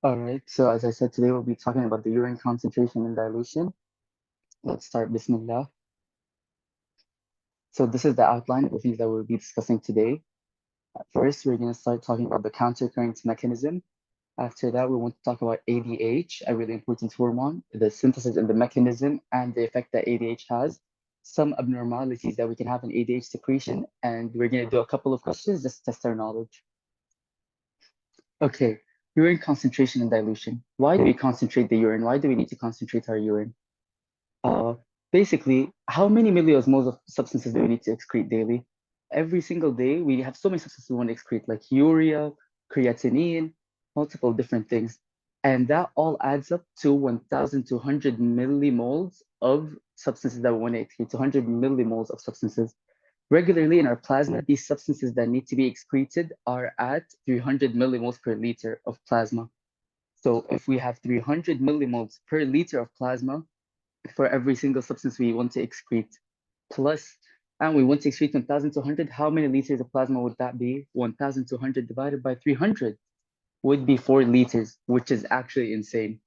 All right, so as I said, today we'll be talking about the urine concentration and dilution. Let's start, Bismillah. So this is the outline of the things that we'll be discussing today. First, we're going to start talking about the countercurrent mechanism. After that, we want to talk about ADH, a really important hormone, the synthesis and the mechanism and the effect that ADH has, some abnormalities that we can have in ADH secretion, and we're going to do a couple of questions just to test our knowledge. Okay, urine concentration and dilution. Why do we concentrate the urine? Why do we need to concentrate our urine? Uh, Basically, how many milliosmoles of substances do we need to excrete daily? Every single day, we have so many substances we want to excrete, like urea, creatinine, multiple different things. And that all adds up to 1,200 millimoles of substances that we want to excrete, 200 millimoles of substances. Regularly in our plasma, these substances that need to be excreted are at 300 millimoles per liter of plasma. So if we have 300 millimoles per liter of plasma, for every single substance we want to excrete. Plus, and we want to excrete 1,200, how many liters of plasma would that be? 1,200 divided by 300 would be 4 liters, which is actually insane.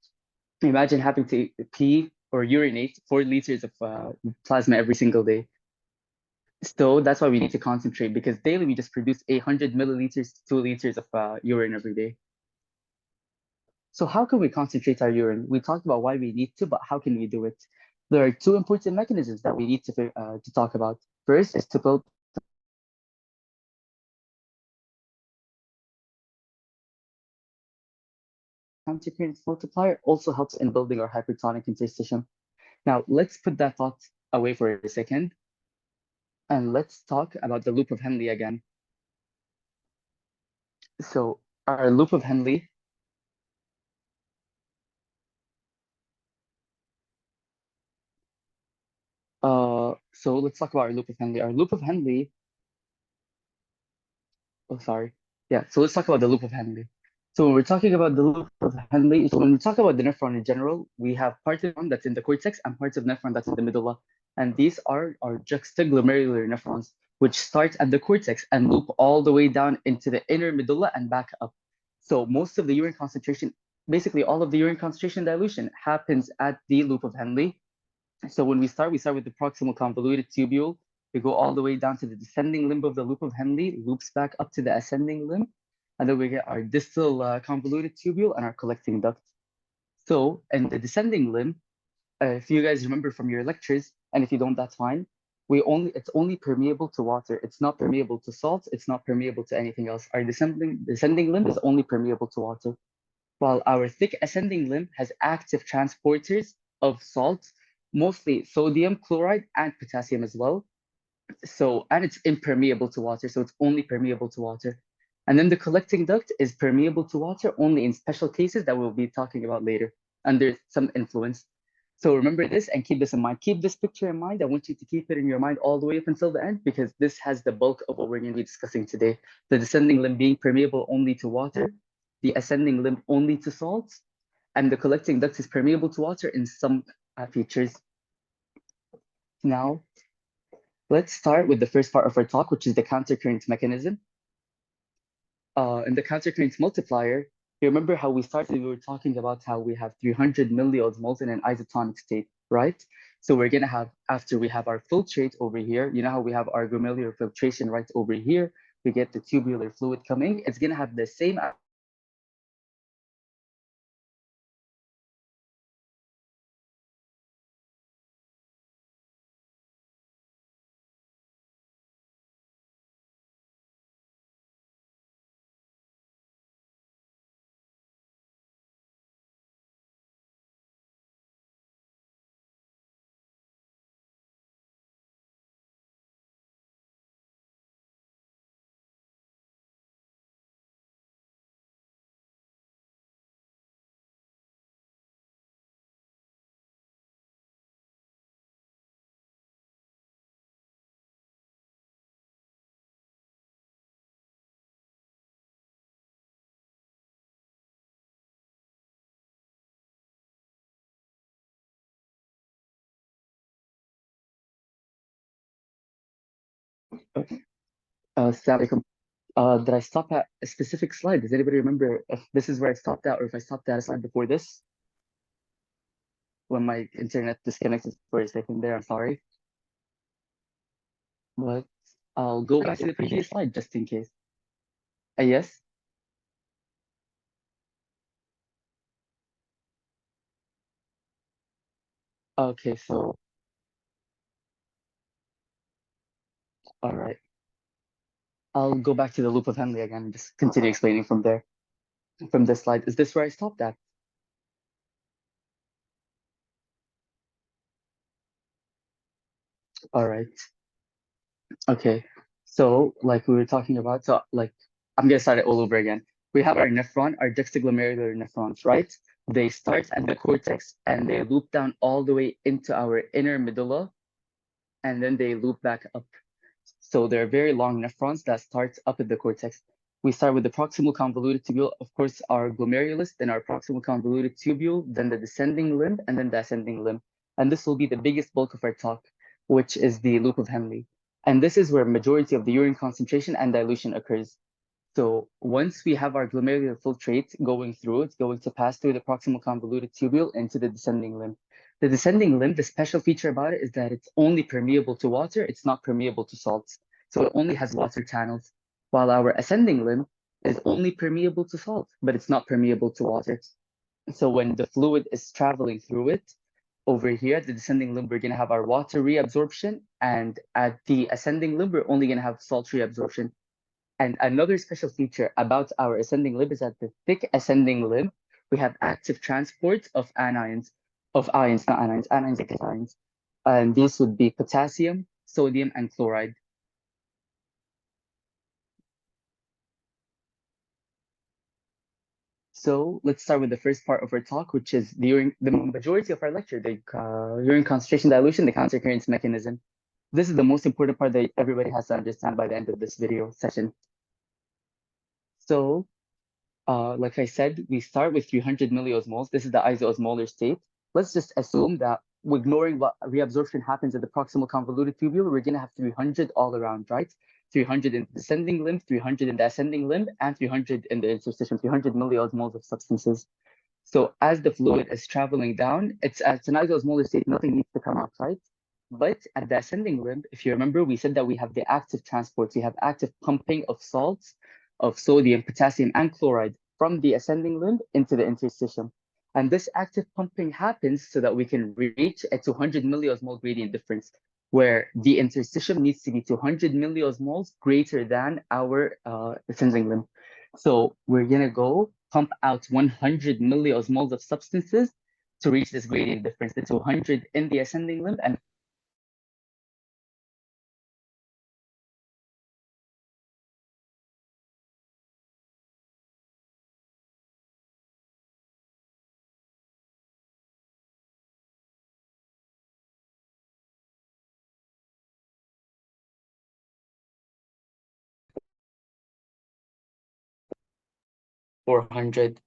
Imagine having to pee or urinate 4 liters of plasma every single day. So that's why we need to concentrate because daily we just produce 800 milliliters to 2 liters of urine every day. So how can we concentrate our urine? We talked about why we need to, but how can we do it? There are two important mechanisms that we need to talk about. First is to build countercurrent multiplier also helps in building our hypertonic interstitium. Now let's put that thought away for a second and let's talk about the loop of Henle again. So our loop of Henle, so let's talk about our loop of Henle. Our loop of Henle, oh sorry. Yeah, so let's talk about the loop of Henle. So when we're talking about the loop of Henle, so when we talk about the nephron in general, we have parts of nephron that's in the cortex and parts of nephron that's in the medulla. And these are our juxtaglomerular nephrons, which start at the cortex and loop all the way down into the inner medulla and back up. So most of the urine concentration, basically all of the urine concentration dilution happens at the loop of Henle. So when we start with the proximal convoluted tubule. We go all the way down to the descending limb of the loop of Henle, loops back up to the ascending limb, and then we get our distal convoluted tubule and our collecting duct. So in the descending limb, if you guys remember from your lectures, and if you don't, that's fine. It's only permeable to water. It's not permeable to salt. It's not permeable to anything else. Our descending limb is only permeable to water, while our thick ascending limb has active transporters of salts, mostly sodium chloride and potassium as well. So, and it's impermeable to water, so it's only permeable to water. And then the collecting duct is permeable to water only in special cases that we'll be talking about later under some influence. So remember this and keep this in mind. Keep this picture in mind. I want you to keep it in your mind all the way up until the end because this has the bulk of what we're going to be discussing today. The descending limb being permeable only to water, the ascending limb only to salts, and the collecting duct is permeable to water in some features. Now, let's start with the first part of our talk, which is the countercurrent mechanism. In the countercurrent multiplier, you remember how we were talking about how we have 300 milliosmoles in an isotonic state, right? So we're gonna have, after we have our filtrate over here, you know how we have our glomerular filtration right over here, we get the tubular fluid coming, it's gonna have the same Assalamu alaikum. Did I stop at a specific slide? Does anybody remember if this is where I stopped at or if I stopped at a slide before this? When my internet disconnected for a second there, I'm sorry. But I'll go back to the previous slide just in case. Yes? Okay, so, all right. I'll go back to the loop of Henley again and just continue explaining from there, from this slide. Is this where I stopped at? All right. Okay. So, like we were talking about, so like I'm gonna start it all over again. We have our nephron, our juxtaglomerular nephrons, right? They start at the cortex and they loop down all the way into our inner medulla, and then they loop back up. So they're very long nephrons that start up at the cortex. We start with the proximal convoluted tubule, of course, our glomerulus, then our proximal convoluted tubule, then the descending limb, and then the ascending limb. And this will be the biggest bulk of our talk, which is the loop of Henle. And this is where majority of the urine concentration and dilution occurs. So once we have our glomerular filtrate going through, it's going to pass through the proximal convoluted tubule into the descending limb. The descending limb, the special feature about it is that it's only permeable to water, it's not permeable to salts. So it only has water channels, while our ascending limb is only permeable to salt, but it's not permeable to water. So when the fluid is traveling through it, over here, the descending limb, we're going to have our water reabsorption, and at the ascending limb, we're only going to have salt reabsorption. And another special feature about our ascending limb is that the thick ascending limb, we have active transport of anions, not anions, anions and cations. And these would be potassium, sodium, and chloride. So let's start with the first part of our talk, which is the majority of our lecture, the urine concentration dilution, the countercurrent mechanism. This is the most important part that everybody has to understand by the end of this video session. So like I said, we start with 300 milliosmoles. This is the isoosmolar state. Let's just assume that ignoring what reabsorption happens at the proximal convoluted tubule, we're going to have 300 all around, right? 300 in the descending limb, 300 in the ascending limb, and 300 in the interstitium, 300 milliosmoles of substances. So as the fluid is traveling down, it's an isoosmolar state, nothing needs to come out, right? But at the ascending limb, if you remember, we said that we have the active transport. We have active pumping of salts, of sodium, potassium, and chloride from the ascending limb into the interstitium. And this active pumping happens so that we can reach a 200 milliosmole gradient difference, where the interstitium needs to be 200 milliosmoles greater than our ascending limb. So we're gonna go pump out 100 milliosmoles of substances to reach this gradient difference, the 200 in the ascending limb and 400.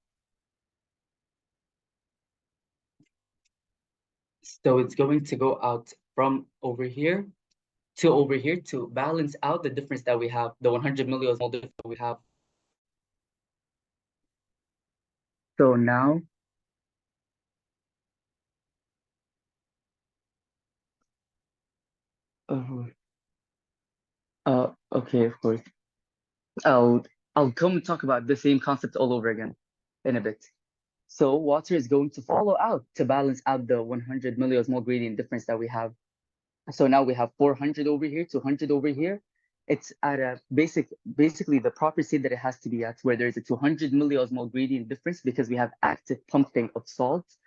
So it's going to go out from over here to balance out the difference that we have, the 100 milliosmole difference that we have. So now, uh, okay, of course. I'll I'll come and talk about the same concept all over again in a bit. So water is going to follow out to balance out the 100 milliosmole gradient difference that we have. So now we have 400 over here, 200 over here. It's at a basically the proper state that it has to be at, where there's a 200 milliosmole gradient difference because we have active pumping of salts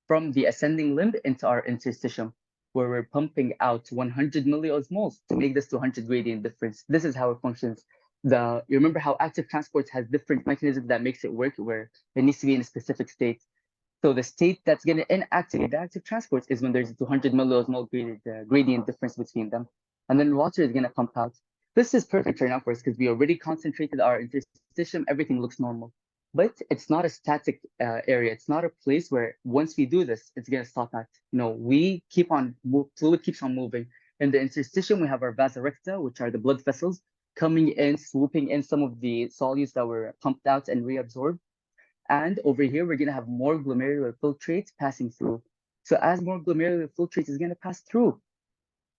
from the ascending limb into our interstitium, where we're pumping out 100 milliosmoles to make this 200 gradient difference. This is how it functions. You remember how active transport has different mechanisms that makes it work, where it needs to be in a specific state. So the state that's going to inactivate the active transports is when there's a 200 milliosmole gradient difference between them. And then water is going to pump out. This is perfect right now for us because we already concentrated our interstitium, everything looks normal. But it's not a static area. It's not a place where once we do this, it's going to stop at. No, we keep on, fluid keeps on moving. In the interstitium, we have our vasa recta, which are the blood vessels. coming in, swooping in some of the solutes that were pumped out and reabsorbed. And over here, we're going to have more glomerular filtrates passing through. So as more glomerular filtrate is going to pass through,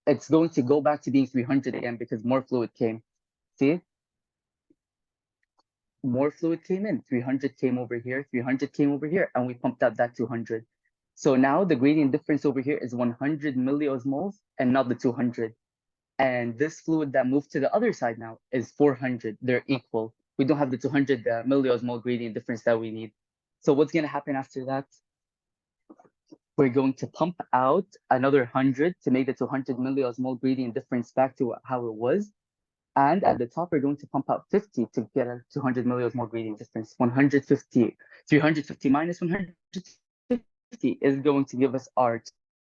it's going to go back to being 300 again because more fluid came. See? More fluid came in. 300 came over here, 300 came over here, and we pumped out that 200. So now the gradient difference over here is 100 milliosmoles and not the 200. And this fluid that moved to the other side now is 400. They're equal. We don't have the 200 milliosmole gradient difference that we need. So what's going to happen after that? We're going to pump out another 100 to make the 200 milliosmole gradient difference back to how it was. And at the top, we're going to pump out 50 to get a 200 milliosmole gradient difference. 150, 350 minus 150 is going to give us our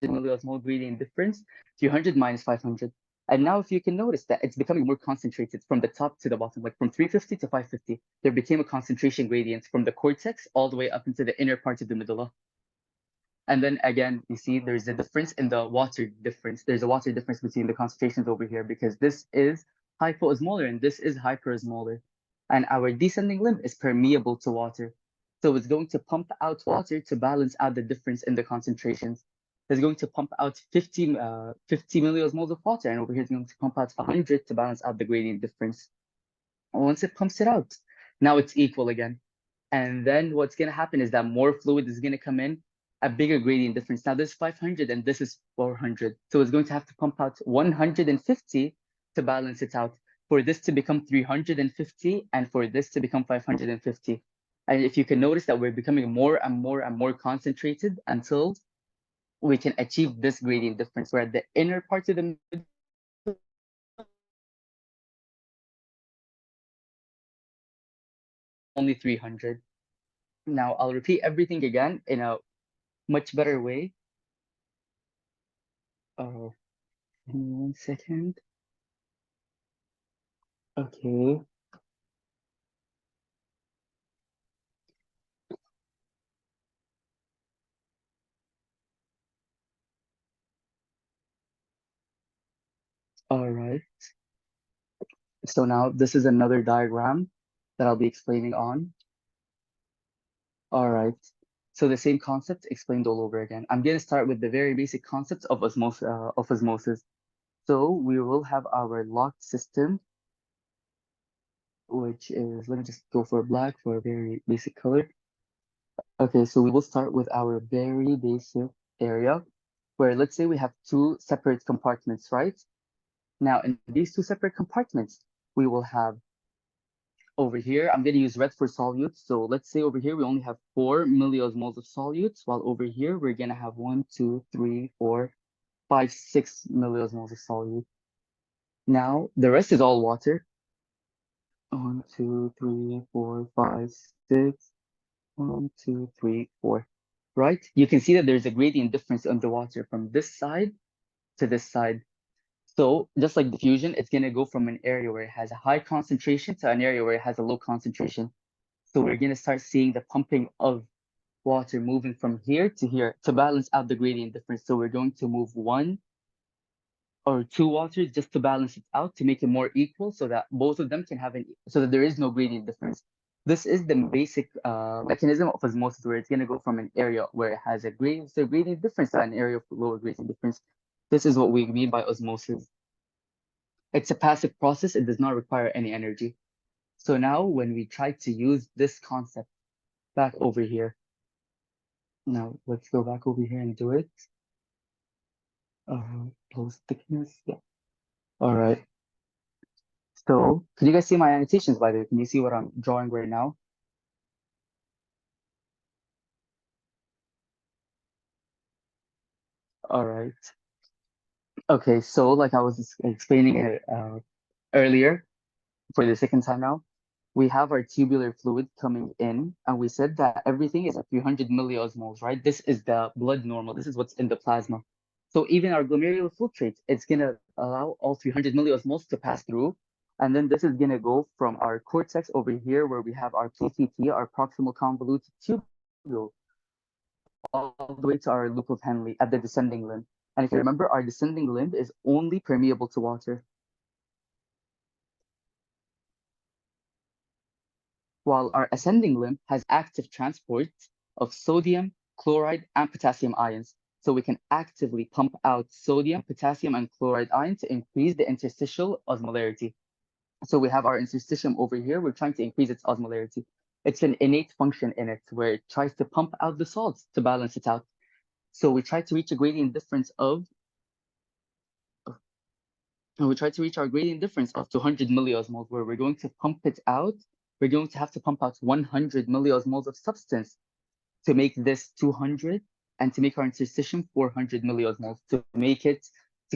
200 milliosmole gradient difference, 300 minus 500. And now if you can notice that it's becoming more concentrated from the top to the bottom, like from 350 to 550, there became a concentration gradient from the cortex all the way up into the inner part of the medulla. And then again, you see there's a difference in the water difference. There's a water difference between the concentrations over here because this is hypoosmolar and this is hyperosmolar. And our descending limb is permeable to water. So it's going to pump out water to balance out the difference in the concentrations. It's going to pump out 50 milliosmoles of water, and over here it's going to pump out 100 to balance out the gradient difference. And once it pumps it out, now it's equal again. And then what's going to happen is that more fluid is going to come in, a bigger gradient difference. Now this is 500 and this is 400. So it's going to have to pump out 150 to balance it out for this to become 350 and for this to become 550. And if you can notice that we're becoming more and more and more concentrated until we can achieve this gradient difference where the inner part of the only 300. Now I'll repeat everything again in a much better way. Oh, give me 1 second. Okay. All right. So now this is another diagram that I'll be explaining on. All right. So the same concept explained all over again. I'm going to start with the very basic concepts of osmosis. So we will have our locked system, which is, let me just go for black for a very basic color. Okay, so we will start with our very basic area where let's say we have two separate compartments, right? Now in these two separate compartments, we will have over here, I'm going to use red for solutes. So let's say over here, we only have 4 milliosmoles of solutes, while over here, we're going to have 1, 2, 3, 4, 5, 6 milliosmoles of solute. Now, the rest is all water. 1, 2, 3, 4, 5, 6. 1, 2, 3, 4. Right? You can see that there's a gradient difference on the water from this side to this side. So just like diffusion, it's going to go from an area where it has a high concentration to an area where it has a low concentration. So we're going to start seeing the pumping of water moving from here to balance out the gradient difference. So we're going to move 1 or 2 waters just to balance it out to make it more equal so that both of them can have so that there is no gradient difference. This is the basic mechanism of osmosis where it's going to go from an area where it has a gradient difference to an area of lower gradient difference. This is what we mean by osmosis. It's a passive process. It does not require any energy. So now when we try to use this concept back over here, now let's go back over here and do it. Close thickness. Yeah. All right. So can you guys see my annotations by the way? Can you see what I'm drawing right now? All right. Okay, so like I was explaining it earlier for the second time now, we have our tubular fluid coming in, and we said that everything is at 300 milliosmoles, right? This is the blood normal. This is what's in the plasma. So even our glomerular filtrate, it's gonna allow all 300 milliosmoles to pass through. And then this is gonna go from our cortex over here where we have our PCT, our proximal convoluted tubule, all the way to our loop of Henle at the descending limb. And if you remember, our descending limb is only permeable to water. while our ascending limb has active transport of sodium, chloride, and potassium ions. So we can actively pump out sodium, potassium, and chloride ions to increase the interstitial osmolarity. So we have our interstitium over here. We're trying to increase its osmolarity. It's an innate function in it where it tries to pump out the salts to balance it out. So we try to reach a gradient difference of and we try to reach our gradient difference of 200 milliosmoles, where we're going to pump it out. We're going to have to pump out 100 milliosmoles of substance to make this 200 and to make our interstitium 400 milliosmoles to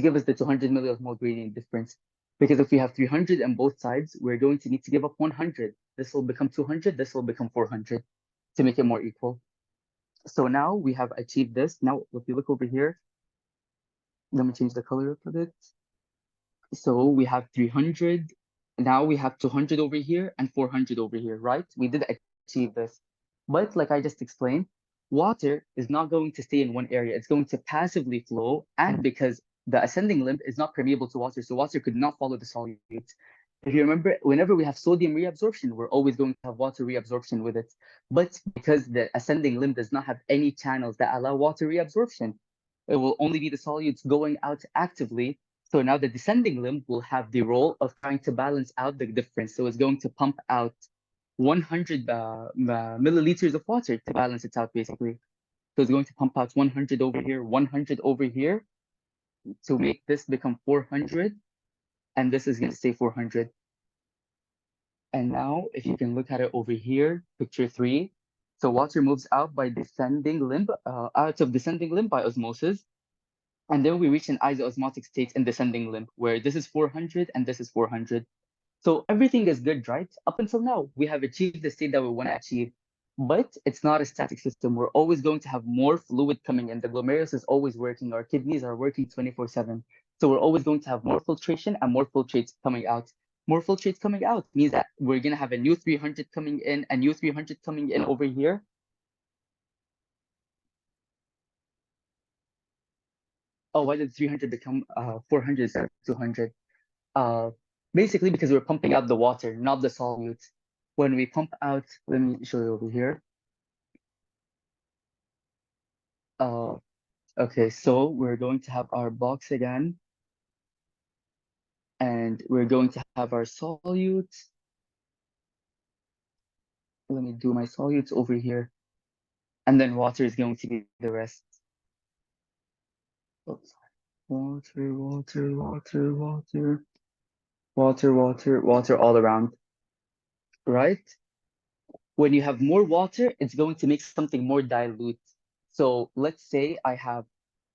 give us the 200 milliosmole gradient difference. Because if we have 300 on both sides, we're going to need to give up 100. This will become 200, this will become 400 to make it more equal. So now we have achieved this. Now, if you look over here, let me change the color a bit. So we have 300. Now we have 200 over here and 400 over here, right? We did achieve this. But like I just explained, water is not going to stay in one area. It's going to passively flow. And because the ascending limb is not permeable to water, so water could not follow the solutes. If you remember, whenever we have sodium reabsorption, we're always going to have water reabsorption with it. But because the ascending limb does not have any channels that allow water reabsorption, it will only be the solutes going out actively. So now the descending limb will have the role of trying to balance out the difference. So it's going to pump out 100 milliliters of water to balance it out, basically. So it's going to pump out 100 over here, 100 over here to make this become 400. And this is going to stay 400. And now, if you can look at it over here, picture 3. So water moves out by descending limb, out of descending limb by osmosis. And then we reach an isoosmotic state in descending limb, where this is 400 and this is 400. So everything is good, right? Up until now, we have achieved the state that we want to achieve. But it's not a static system. We're always going to have more fluid coming in. The glomerulus is always working. Our kidneys are working 24/7. So we're always going to have more filtration and more filtrates coming out. More filtrates coming out means that we're going to have a new 300 coming in, a new 300 coming in over here. Oh, why did 300 become 400 instead of 200? Uh, Basically because we're pumping out the water, not the solutes. When we pump out, let me show you over here. Uh, okay, so we're going to have our box again, and we're going to have our solutes. Let me do my solutes over here, and then water is going to be the rest. Oops. Water, water, water, water, water, water, water all around, right? When you have more water, it's going to make something more dilute. So let's say I have,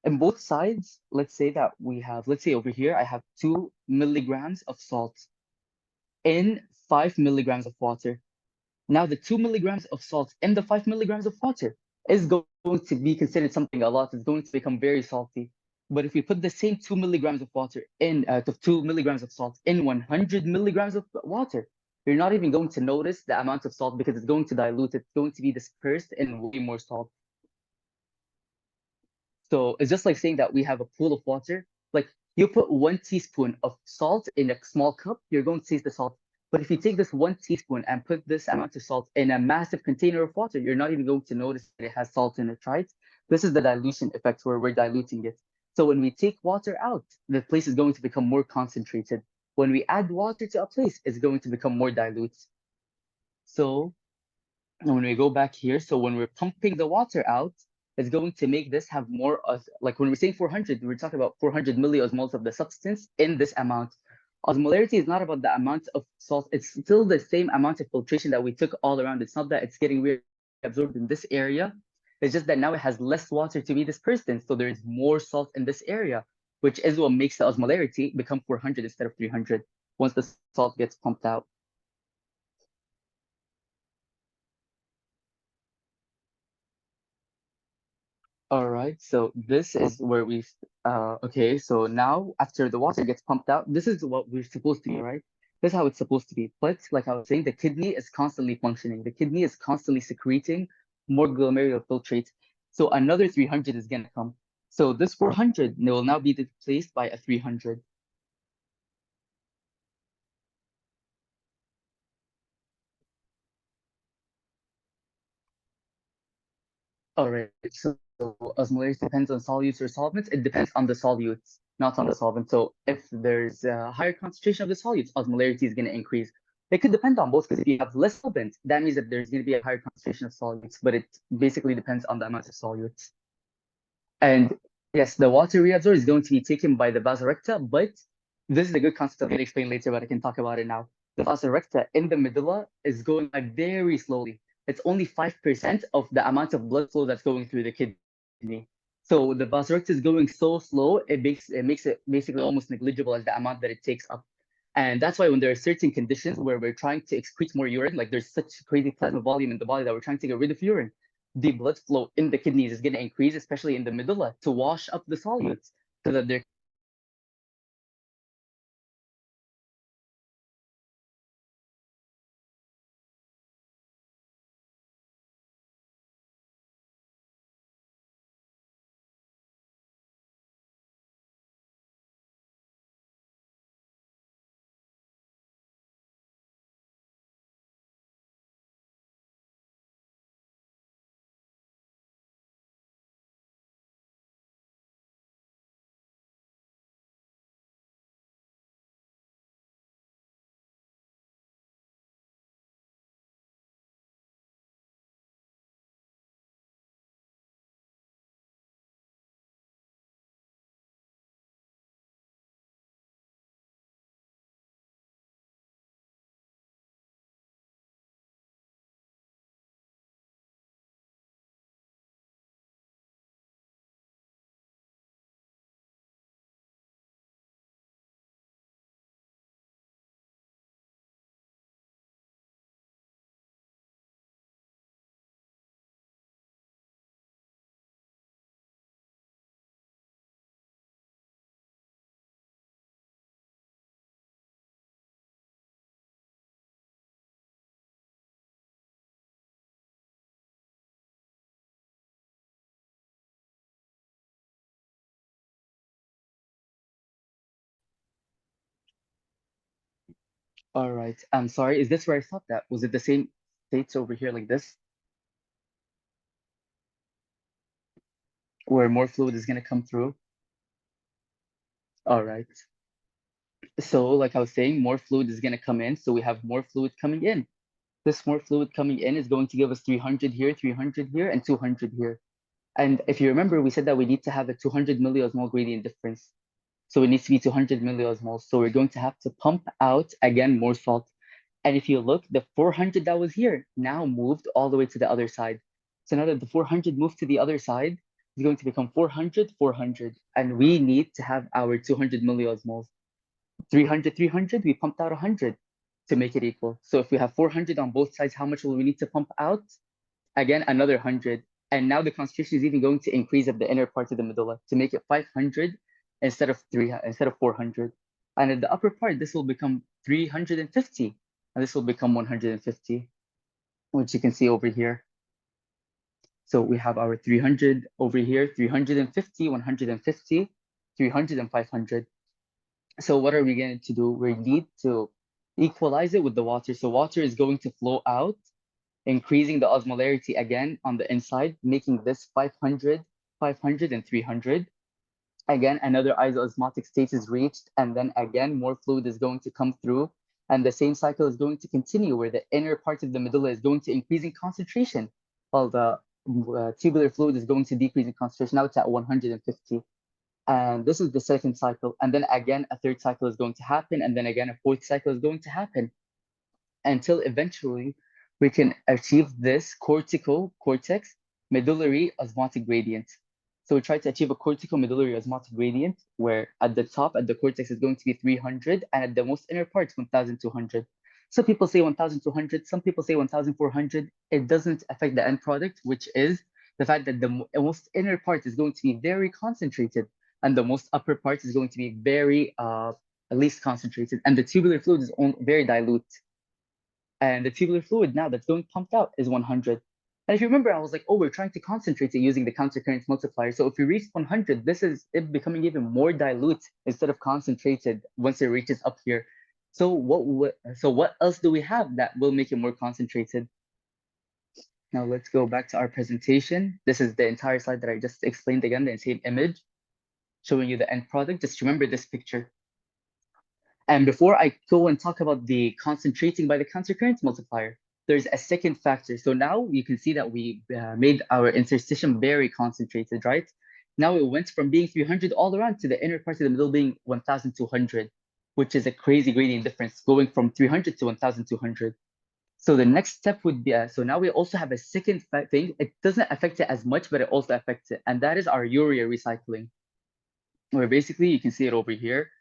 on both sides, let's say that we have, let's say over here, I have 2 milligrams of salt in 5 milligrams of water. Now the 2 milligrams of salt in the 5 milligrams of water is going to be considered something a lot. It's going to become very salty. But if we put the same 2 milligrams of water in, the 2 milligrams of salt in 100 milligrams of water, you're not even going to notice the amount of salt because it's going to dilute. It's going to be dispersed in way more salt. So it's just like saying that we have a pool of water. Like you put 1 teaspoon of salt in a small cup, you're going to taste the salt. But if you take this 1 teaspoon and put this amount of salt in a massive container of water, you're not even going to notice that it has salt in it, right? This is the dilution effect where we're diluting it. So when we take water out, the place is going to become more concentrated. When we add water to a place, it's going to become more dilute. So when we go back here, so when we're pumping the water out, it's going to make this have more of, like when we're saying 400, we're talking about 400 milliosmoles of the substance in this amount. Osmolarity is not about the amount of salt. It's still the same amount of filtration that we took all around. It's not that it's getting reabsorbed in this area. It's just that now it has less water to be dispersed in. So there's more salt in this area, which is what makes the osmolarity become 400 instead of 300 once the salt gets pumped out. All right, so this is where okay, so now after the water gets pumped out, this is what we're supposed to be, right? This is how it's supposed to be. But like I was saying, the kidney is constantly functioning. The kidney is constantly secreting more glomerular filtrate. So another 300 is gonna come. So this 400 will now be replaced by a 300. All right. So osmolarity depends on solutes or solvents. It depends on the solutes, not on the solvent. So if there's a higher concentration of the solutes, osmolarity is going to increase. It could depend on both because if you have less solvent, that means that there's going to be a higher concentration of solutes, but it basically depends on the amount of solutes. And yes, the water reabsorb is going to be taken by the vasorecta, but this is a good concept I'm going to explain later, but I can talk about it now. The vasorecta in the medulla is going like very slowly. It's only 5% of the amount of blood flow that's going through the kidney. So the vasorecta is going so slow, it makes it basically almost negligible as the amount that it takes up. And that's why when there are certain conditions where we're trying to excrete more urine, like there's such crazy plasma volume in the body that we're trying to get rid of urine, the blood flow in the kidneys is going to increase, especially in the medulla, to wash up the solutes so that there all right. I'm sorry. Is this where I stopped at? Was it the same states over here like this, where more fluid is going to come through? All right. So, like I was saying, more fluid is going to come in. So we have more fluid coming in. This more fluid coming in is going to give us 300 here, 300 here, and 200 here. And if you remember, we said that we need to have a 200 milliosmol gradient difference. So it needs to be 200 milliosmoles. So we're going to have to pump out again more salt. And if you look, the 400 that was here now moved all the way to the other side. So now that the 400 moved to the other side, it's going to become 400, 400. And we need to have our 200 milliosmoles. 300, 300, we pumped out 100 to make it equal. So if we have 400 on both sides, how much will we need to pump out? Again, another 100. And now the concentration is even going to increase at the inner part of the medulla to make it 500 instead of 400. And at the upper part, this will become 350, and this will become 150, which you can see over here. So we have our 300 over here, 350, 150, 300, and 500. So what are we going to do? We need to equalize it with the water. So water is going to flow out, increasing the osmolarity again on the inside, making this 500, 500, and 300. Again, another isoosmotic state is reached, and then again, more fluid is going to come through. And the same cycle is going to continue where the inner part of the medulla is going to increase in concentration, while the tubular fluid is going to decrease in concentration. Now it's at 150. And this is the second cycle. And then again, a third cycle is going to happen. And then again, a fourth cycle is going to happen until eventually we can achieve this cortical cortex medullary osmotic gradient. So we try to achieve a cortical medullary osmotic gradient where at the top, at the cortex, is going to be 300, and at the most inner part, 1,200. Some people say 1,200, some people say 1,400. It doesn't affect the end product, which is the fact that the most inner part is going to be very concentrated, and the most upper part is going to be very least concentrated, and the tubular fluid is very dilute. And the tubular fluid now that's going pumped out is 100. And if you remember, I was like, oh, we're trying to concentrate it using the countercurrent multiplier. So if we reach 100, this is it becoming even more dilute instead of concentrated once it reaches up here. So what else do we have that will make it more concentrated? Now let's go back to our presentation. This is the entire slide that I just explained again, the same image showing you the end product. Just remember this picture. And before I go and talk about the concentrating by the countercurrent multiplier, there's a second factor. So now you can see that we made our interstitium very concentrated, right? Now it went from being 300 all around to the inner part of the middle being 1,200, which is a crazy gradient difference, going from 300 to 1,200. So the next step would be, so now we also have a second thing. It doesn't affect it as much, but it also affects it. And that is our urea recycling, where basically you can see it over here.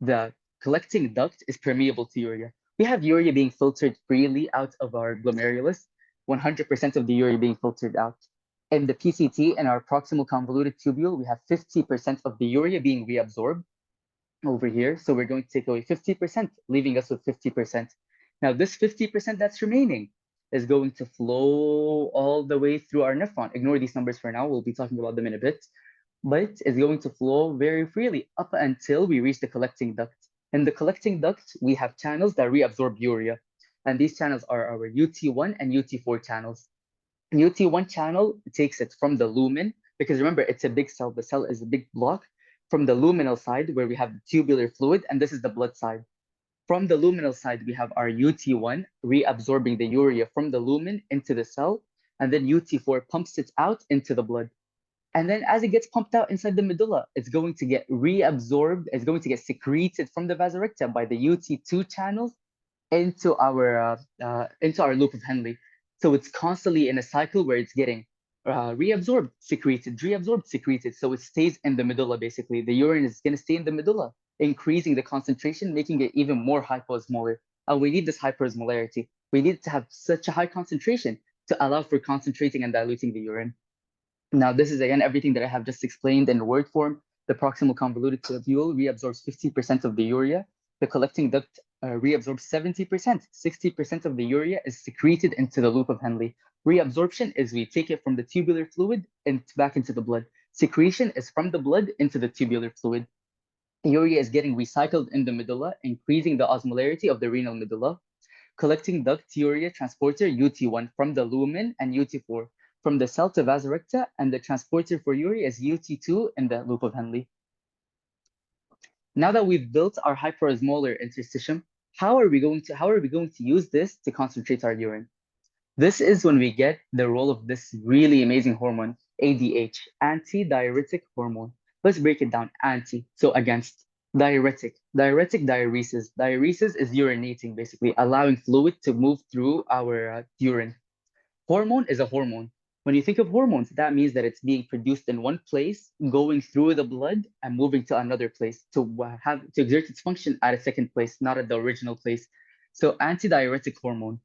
The collecting duct is permeable to urea. We have urea being filtered freely out of our glomerulus, 100% of the urea being filtered out. In the PCT, in our proximal convoluted tubule, we have 50% of the urea being reabsorbed over here. So we're going to take away 50%, leaving us with 50%. Now this 50% that's remaining is going to flow all the way through our nephron. Ignore these numbers for now. We'll be talking about them in a bit. But it's going to flow very freely up until we reach the collecting duct. In the collecting duct, we have channels that reabsorb urea. And these channels are our UT1 and UT4 channels. UT1 channel takes it from the lumen, because remember, it's a big cell. The cell is a big block. From the luminal side, where we have the tubular fluid, and this is the blood side. From the luminal side, we have our UT1 reabsorbing the urea from the lumen into the cell, and then UT4 pumps it out into the blood. And then as it gets pumped out inside the medulla, it's going to get reabsorbed, it's going to get secreted from the vasoricta by the UT2 channels into our loop of Henle. So it's constantly in a cycle where it's getting reabsorbed, secreted. So it stays in the medulla, basically. The urine is going to stay in the medulla, increasing the concentration, making it even more hypoosmolar. And we need this hyperosmolarity. We need to have such a high concentration to allow for concentrating and diluting the urine. Now, this is again everything that I have just explained in word form. The proximal convoluted tubule reabsorbs 50% of the urea. The collecting duct reabsorbs 70%. 60% of the urea is secreted into the loop of Henle. Reabsorption is we take it from the tubular fluid and back into the blood. Secretion is from the blood into the tubular fluid. Urea is getting recycled in the medulla, increasing the osmolarity of the renal medulla. Collecting duct urea transporter UT1 from the lumen and UT4 from the cell to vasoricta, and the transporter for urea is UT2 in the loop of Henle. Now that we've built our hyperosmolar interstitium, how are we going to use this to concentrate our urine? This is when we get the role of this really amazing hormone, ADH, antidiuretic hormone. Let's break it down. Anti, so against. Diuretic, diuresis. Diuresis is urinating, basically, allowing fluid to move through our urine. Hormone is a hormone. When you think of hormones, that means that it's being produced in one place, going through the blood and moving to another place to exert its function at a second place, not at the original place. So antidiuretic hormone.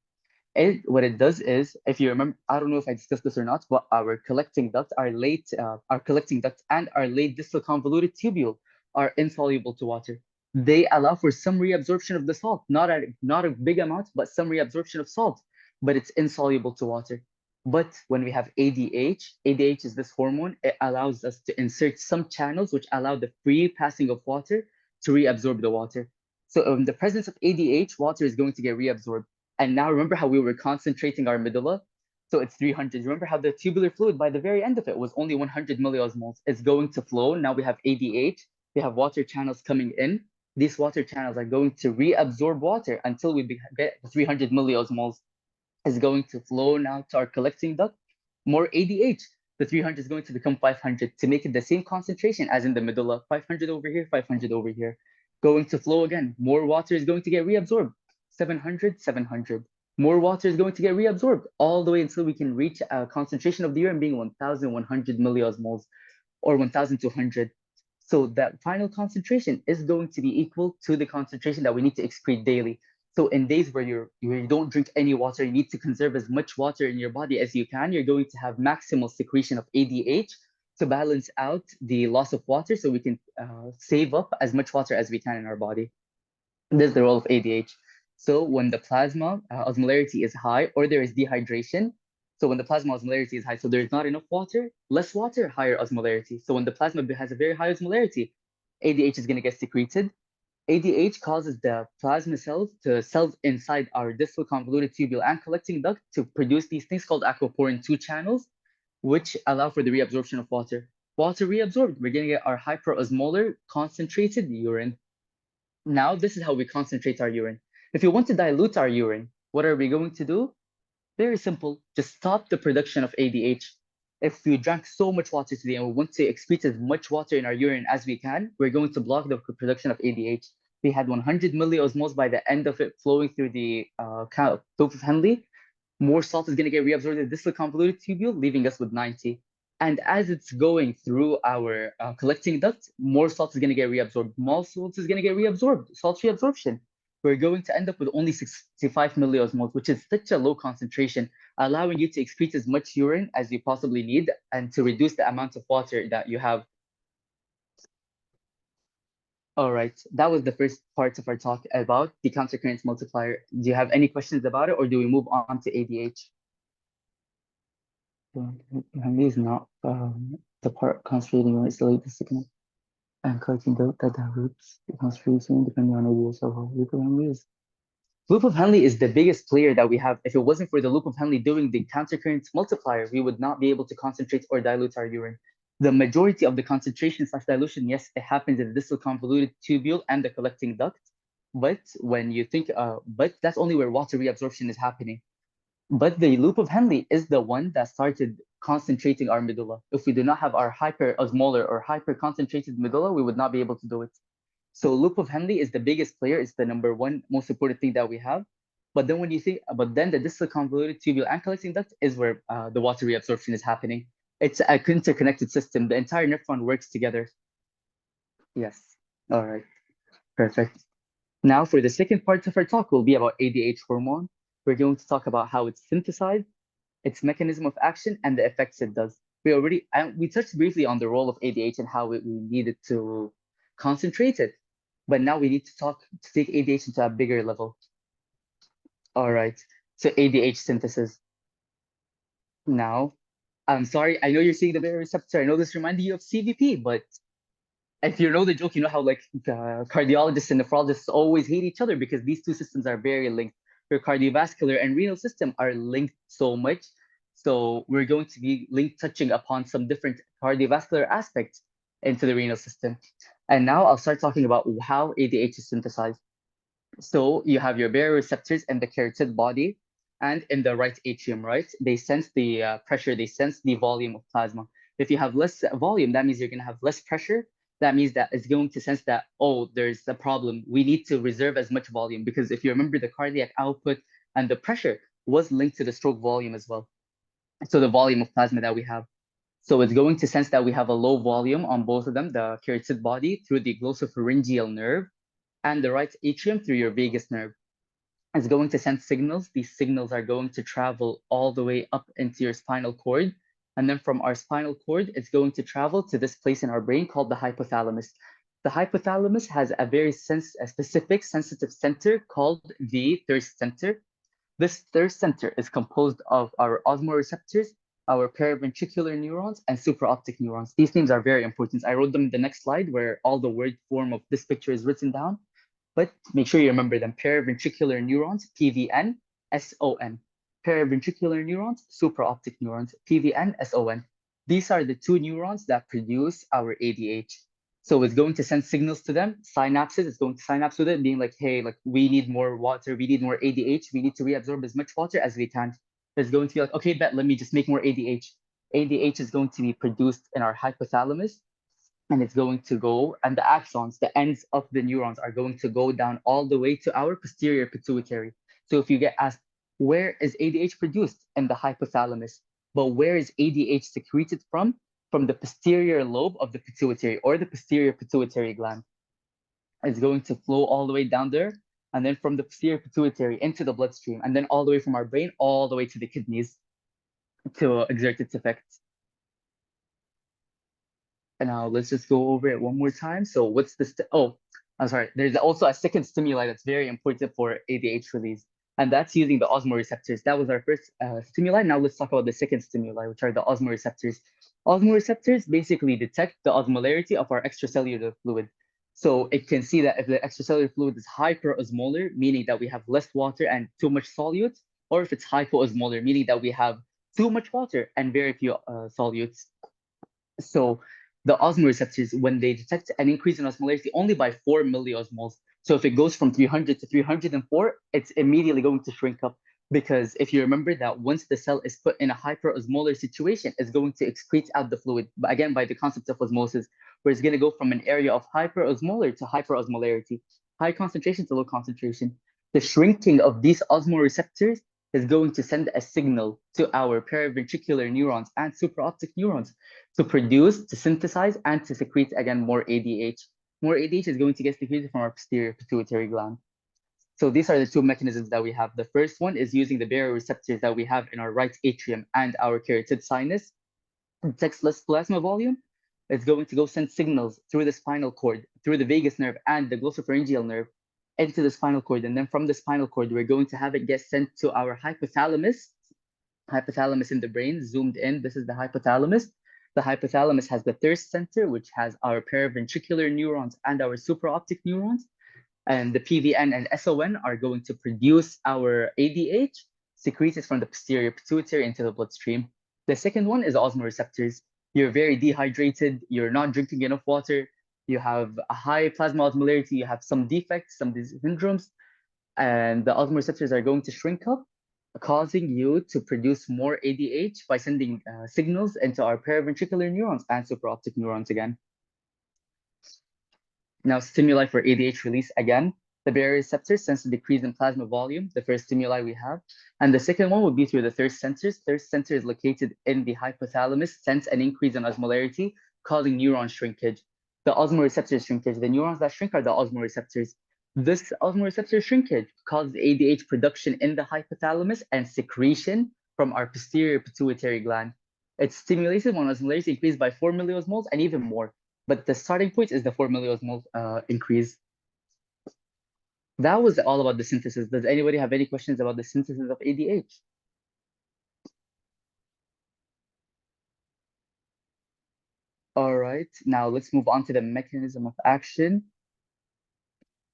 What it does is, if you remember, I don't know if I discussed this or not, but our collecting duct, our collecting duct and our late distal convoluted tubule are insoluble to water. They allow for some reabsorption of the salt, not a big amount, but some reabsorption of salt, but it's insoluble to water. But when we have ADH is this hormone, it allows us to insert some channels which allow the free passing of water to reabsorb the water. So in the presence of ADH, water is going to get reabsorbed. And now remember how we were concentrating our medulla? So it's 300. Remember how the tubular fluid by the very end of it was only 100 milliosmoles. It's going to flow. Now we have ADH. We have water channels coming in. These water channels are going to reabsorb water until we get 300 milliosmoles. Is going to flow now to our collecting duct. More ADH. The 300 is going to become 500 to make it the same concentration as in the medulla. 500 over here, 500 over here. Going to flow again. More water is going to get reabsorbed. 700, 700. More water is going to get reabsorbed all the way until we can reach a concentration of the urine being 1,100 milliosmoles or 1,200. So that final concentration is going to be equal to the concentration that we need to excrete daily. So in days where you don't drink any water, you need to conserve as much water in your body as you can. You're going to have maximal secretion of ADH to balance out the loss of water, so we can save up as much water as we can in our body. This is the role of ADH. So when the plasma osmolarity is high or there is dehydration, so when the plasma osmolarity is high, so there's not enough water, less water, higher osmolarity. So when the plasma has a very high osmolarity, ADH is going to get secreted. ADH causes the plasma cells inside our distal convoluted tubule and collecting duct to produce these things called aquaporin 2 channels, which allow for the reabsorption of water. Water reabsorbed, we're going to get our hyperosmolar concentrated urine. Now, this is how we concentrate our urine. If you want to dilute our urine, what are we going to do? Very simple. Just stop the production of ADH. If we drank so much water today and we want to excrete as much water in our urine as we can, we're going to block the production of ADH. We had 100 milliosmoles by the end of it flowing through the loop of Henle. More salt is going to get reabsorbed in the distal convoluted tubule, leaving us with 90. And as it's going through our collecting duct, more salt is going to get reabsorbed. More salt is going to get reabsorbed. Salt reabsorption. We're going to end up with only 65 milliosmoles, which is such a low concentration, allowing you to excrete as much urine as you possibly need and to reduce the amount of water that you have. All right, that was the first part of our talk about the countercurrent multiplier. Do you have any questions about it, or do we move on to ADH? Henry is not the part concentrating when it's delayed the signal and collecting the roots concentration depending on ADH or loop of Henry is. Loop of Henle is the biggest player that we have. If it wasn't for the loop of Henle doing the countercurrent multiplier, we would not be able to concentrate or dilute our urine. The majority of the concentration slash dilution, yes, it happens in the distal convoluted tubule and the collecting duct. But when you think, but that's only where water reabsorption is happening. But the loop of Henle is the one that started concentrating our medulla. If we do not have our hyperosmolar or hyperconcentrated medulla, we would not be able to do it. So loop of Henle is the biggest player. It's the number one most important thing that we have. But then when you think, but then the distal convoluted tubule and collecting duct is where the water reabsorption is happening. It's a interconnected system. The entire nephron works together. Yes. All right. Perfect. Now for the second part of our talk will be about ADH hormone. We're going to talk about how it's synthesized, its mechanism of action, and the effects it does. We touched briefly on the role of ADH and how we needed to concentrate it. But now we need to take ADH into a bigger level. All right, so ADH synthesis. Now, I'm sorry, I know you're seeing the baroreceptor. I know this reminded you of CVP, but if you know the joke, you know how like cardiologists and nephrologists always hate each other because these two systems are very linked. Your cardiovascular and renal system are linked so much. So we're going to be touching upon some different cardiovascular aspects into the renal system. And now I'll start talking about how ADH is synthesized. So you have your baroreceptors in the carotid body and in the right atrium, right? They sense the pressure, they sense the volume of plasma. If you have less volume, that means you're going to have less pressure. That means that it's going to sense that, oh, there's a problem. We need to reserve as much volume because if you remember, the cardiac output and the pressure was linked to the stroke volume as well. So the volume of plasma that we have. So it's going to sense that we have a low volume on both of them, the carotid body through the glossopharyngeal nerve and the right atrium through your vagus nerve. It's going to send signals. These signals are going to travel all the way up into your spinal cord. And then from our spinal cord, it's going to travel to this place in our brain called the hypothalamus. The hypothalamus has a very specific sensitive center called the thirst center. This thirst center is composed of our osmoreceptors, our paraventricular neurons, and supraoptic neurons. These names are very important. I wrote them in the next slide where all the word form of this picture is written down, but make sure you remember them. Paraventricular neurons, PVN, SON. Paraventricular neurons, supraoptic neurons, PVN, SON. These are the two neurons that produce our ADH. So it's going to send signals to them, synapses, it's going to synapse with it, being like, hey, like we need more water, we need more ADH, we need to reabsorb as much water as we can. It's going to be like, okay, bet, let me just make more ADH. ADH is going to be produced in our hypothalamus, and it's going to go, and the axons, the ends of the neurons are going to go down all the way to our posterior pituitary. So if you get asked, where is ADH produced? In the hypothalamus. But where is ADH secreted from? From the posterior lobe of the pituitary or the posterior pituitary gland. It's going to flow all the way down there, and then from the posterior pituitary into the bloodstream, and then all the way from our brain all the way to the kidneys to exert its effects. And now let's just go over it one more time. So what's this? Oh, I'm sorry. There's also a second stimuli that's very important for ADH release, and that's using the osmoreceptors. That was our first stimuli. Now let's talk about the second stimuli, which are the osmoreceptors. Osmoreceptors basically detect the osmolarity of our extracellular fluid. So it can see that if the extracellular fluid is hyperosmolar, meaning that we have less water and too much solutes, or if it's hypoosmolar, meaning that we have too much water and very few solutes. So the osmoreceptors, when they detect an increase in osmolarity only by 4 milliosmoles, so if it goes from 300 to 304, it's immediately going to shrink up. Because if you remember that once the cell is put in a hyperosmolar situation, it's going to excrete out the fluid, but again, by the concept of osmosis, where it's going to go from an area of hyperosmolar to hyperosmolarity, high concentration to low concentration. The shrinking of these osmoreceptors is going to send a signal to our paraventricular neurons and supraoptic neurons to produce, to synthesize, and to secrete again more ADH. More ADH is going to get secreted from our posterior pituitary gland. So these are the two mechanisms that we have. The first one is using the baroreceptors that we have in our right atrium and our carotid sinus. Detects less plasma volume. It's going to go send signals through the spinal cord, through the vagus nerve and the glossopharyngeal nerve into the spinal cord. And then from the spinal cord, we're going to have it get sent to our hypothalamus. Hypothalamus in the brain, zoomed in. This is the hypothalamus. The hypothalamus has the thirst center, which has our paraventricular neurons and our supraoptic neurons. And the PVN and SON are going to produce our ADH, secreted from the posterior pituitary into the bloodstream. The second one is osmoreceptors. You're very dehydrated, you're not drinking enough water, you have a high plasma osmolarity, you have some defects, some syndromes, and the osmoreceptors are going to shrink up, causing you to produce more ADH by sending signals into our paraventricular neurons and supraoptic neurons again. Now, stimuli for ADH release again. The baroreceptor sense the decrease in plasma volume, the first stimuli we have. And the second one would be through the thirst sensors. Thirst sensor is located in the hypothalamus, sense an increase in osmolarity, causing neuron shrinkage. The osmoreceptor shrinkage, the neurons that shrink are the osmoreceptors. This osmoreceptor shrinkage causes ADH production in the hypothalamus and secretion from our posterior pituitary gland. It's stimulated when osmolarity increased by 4 milliosmoles and even more. But the starting point is the 4 milliosmole increase. That was all about the synthesis. Does anybody have any questions about the synthesis of ADH? All right, now let's move on to the mechanism of action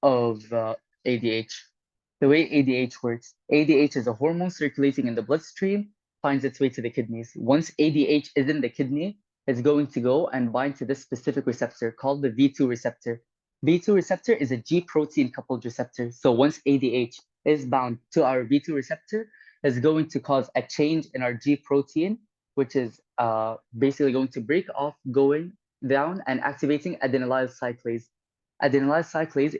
of ADH. The way ADH works, ADH is a hormone circulating in the bloodstream, finds its way to the kidneys. Once ADH is in the kidney, it's going to go and bind to this specific receptor called the V2 receptor. V2 receptor is a G protein coupled receptor. So once ADH is bound to our V2 receptor, it's going to cause a change in our G protein, which is basically going to break off, going down and activating adenylyl cyclase. Adenylyl cyclase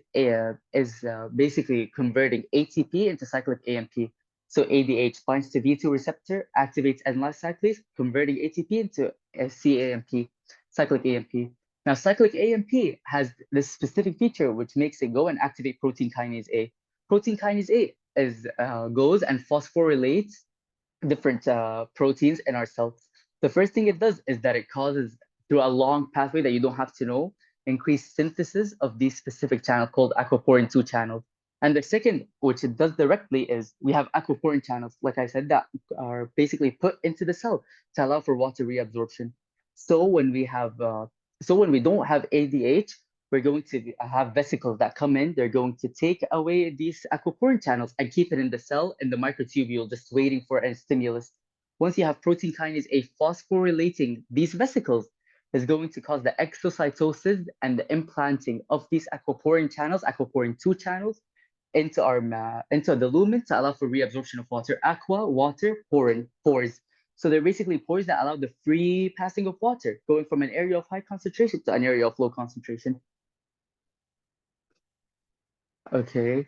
is basically converting ATP into cyclic AMP. So ADH binds to V2 receptor, activates adenylyl cyclase, converting ATP into CAMP, cyclic AMP. Now, cyclic AMP has this specific feature which makes it go and activate protein kinase A. Protein kinase A goes and phosphorylates different proteins in our cells. The first thing it does is that it causes, through a long pathway that you don't have to know, increased synthesis of these specific channels called aquaporin 2 channels. And the second, which it does directly, is we have aquaporin channels, like I said, that are basically put into the cell to allow for water reabsorption. So when we don't have ADH, we're going to have vesicles that come in. They're going to take away these aquaporin channels and keep it in the cell in the microtubule, just waiting for a stimulus. Once you have protein kinase A phosphorylating these vesicles, is going to cause the exocytosis and the implanting of these aquaporin channels, aquaporin 2 channels, into the lumen to allow for reabsorption of water. Aqua, water, porin, pores. So they're basically pores that allow the free passing of water, going from an area of high concentration to an area of low concentration. Okay,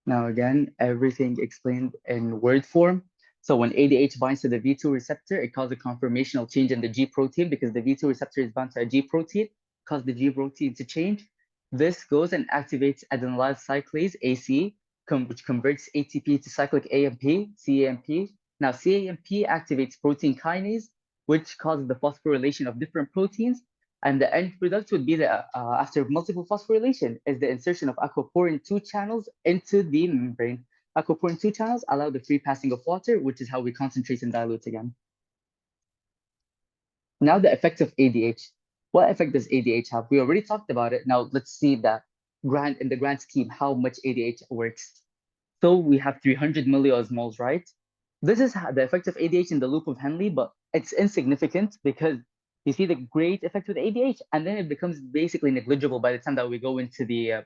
now again, everything explained in word form. So when ADH binds to the V2 receptor, it causes a conformational change in the G protein because the V2 receptor is bound to a G protein, cause the G protein to change. This goes and activates adenylyl cyclase, AC, which converts ATP to cyclic AMP, CAMP. Now, CAMP activates protein kinase, which causes the phosphorylation of different proteins. And the end product would be that after multiple phosphorylation is the insertion of aquaporin 2 channels into the membrane. Aquaporin 2 channels allow the free passing of water, which is how we concentrate and dilute again. Now the effects of ADH. What effect does ADH have? We already talked about it. Now let's see that in the grand scheme how much ADH works. So we have 300 milliosmoles, right? This is the effect of ADH in the loop of Henle, but it's insignificant because you see the great effect with ADH, and then it becomes basically negligible by the time that we go into the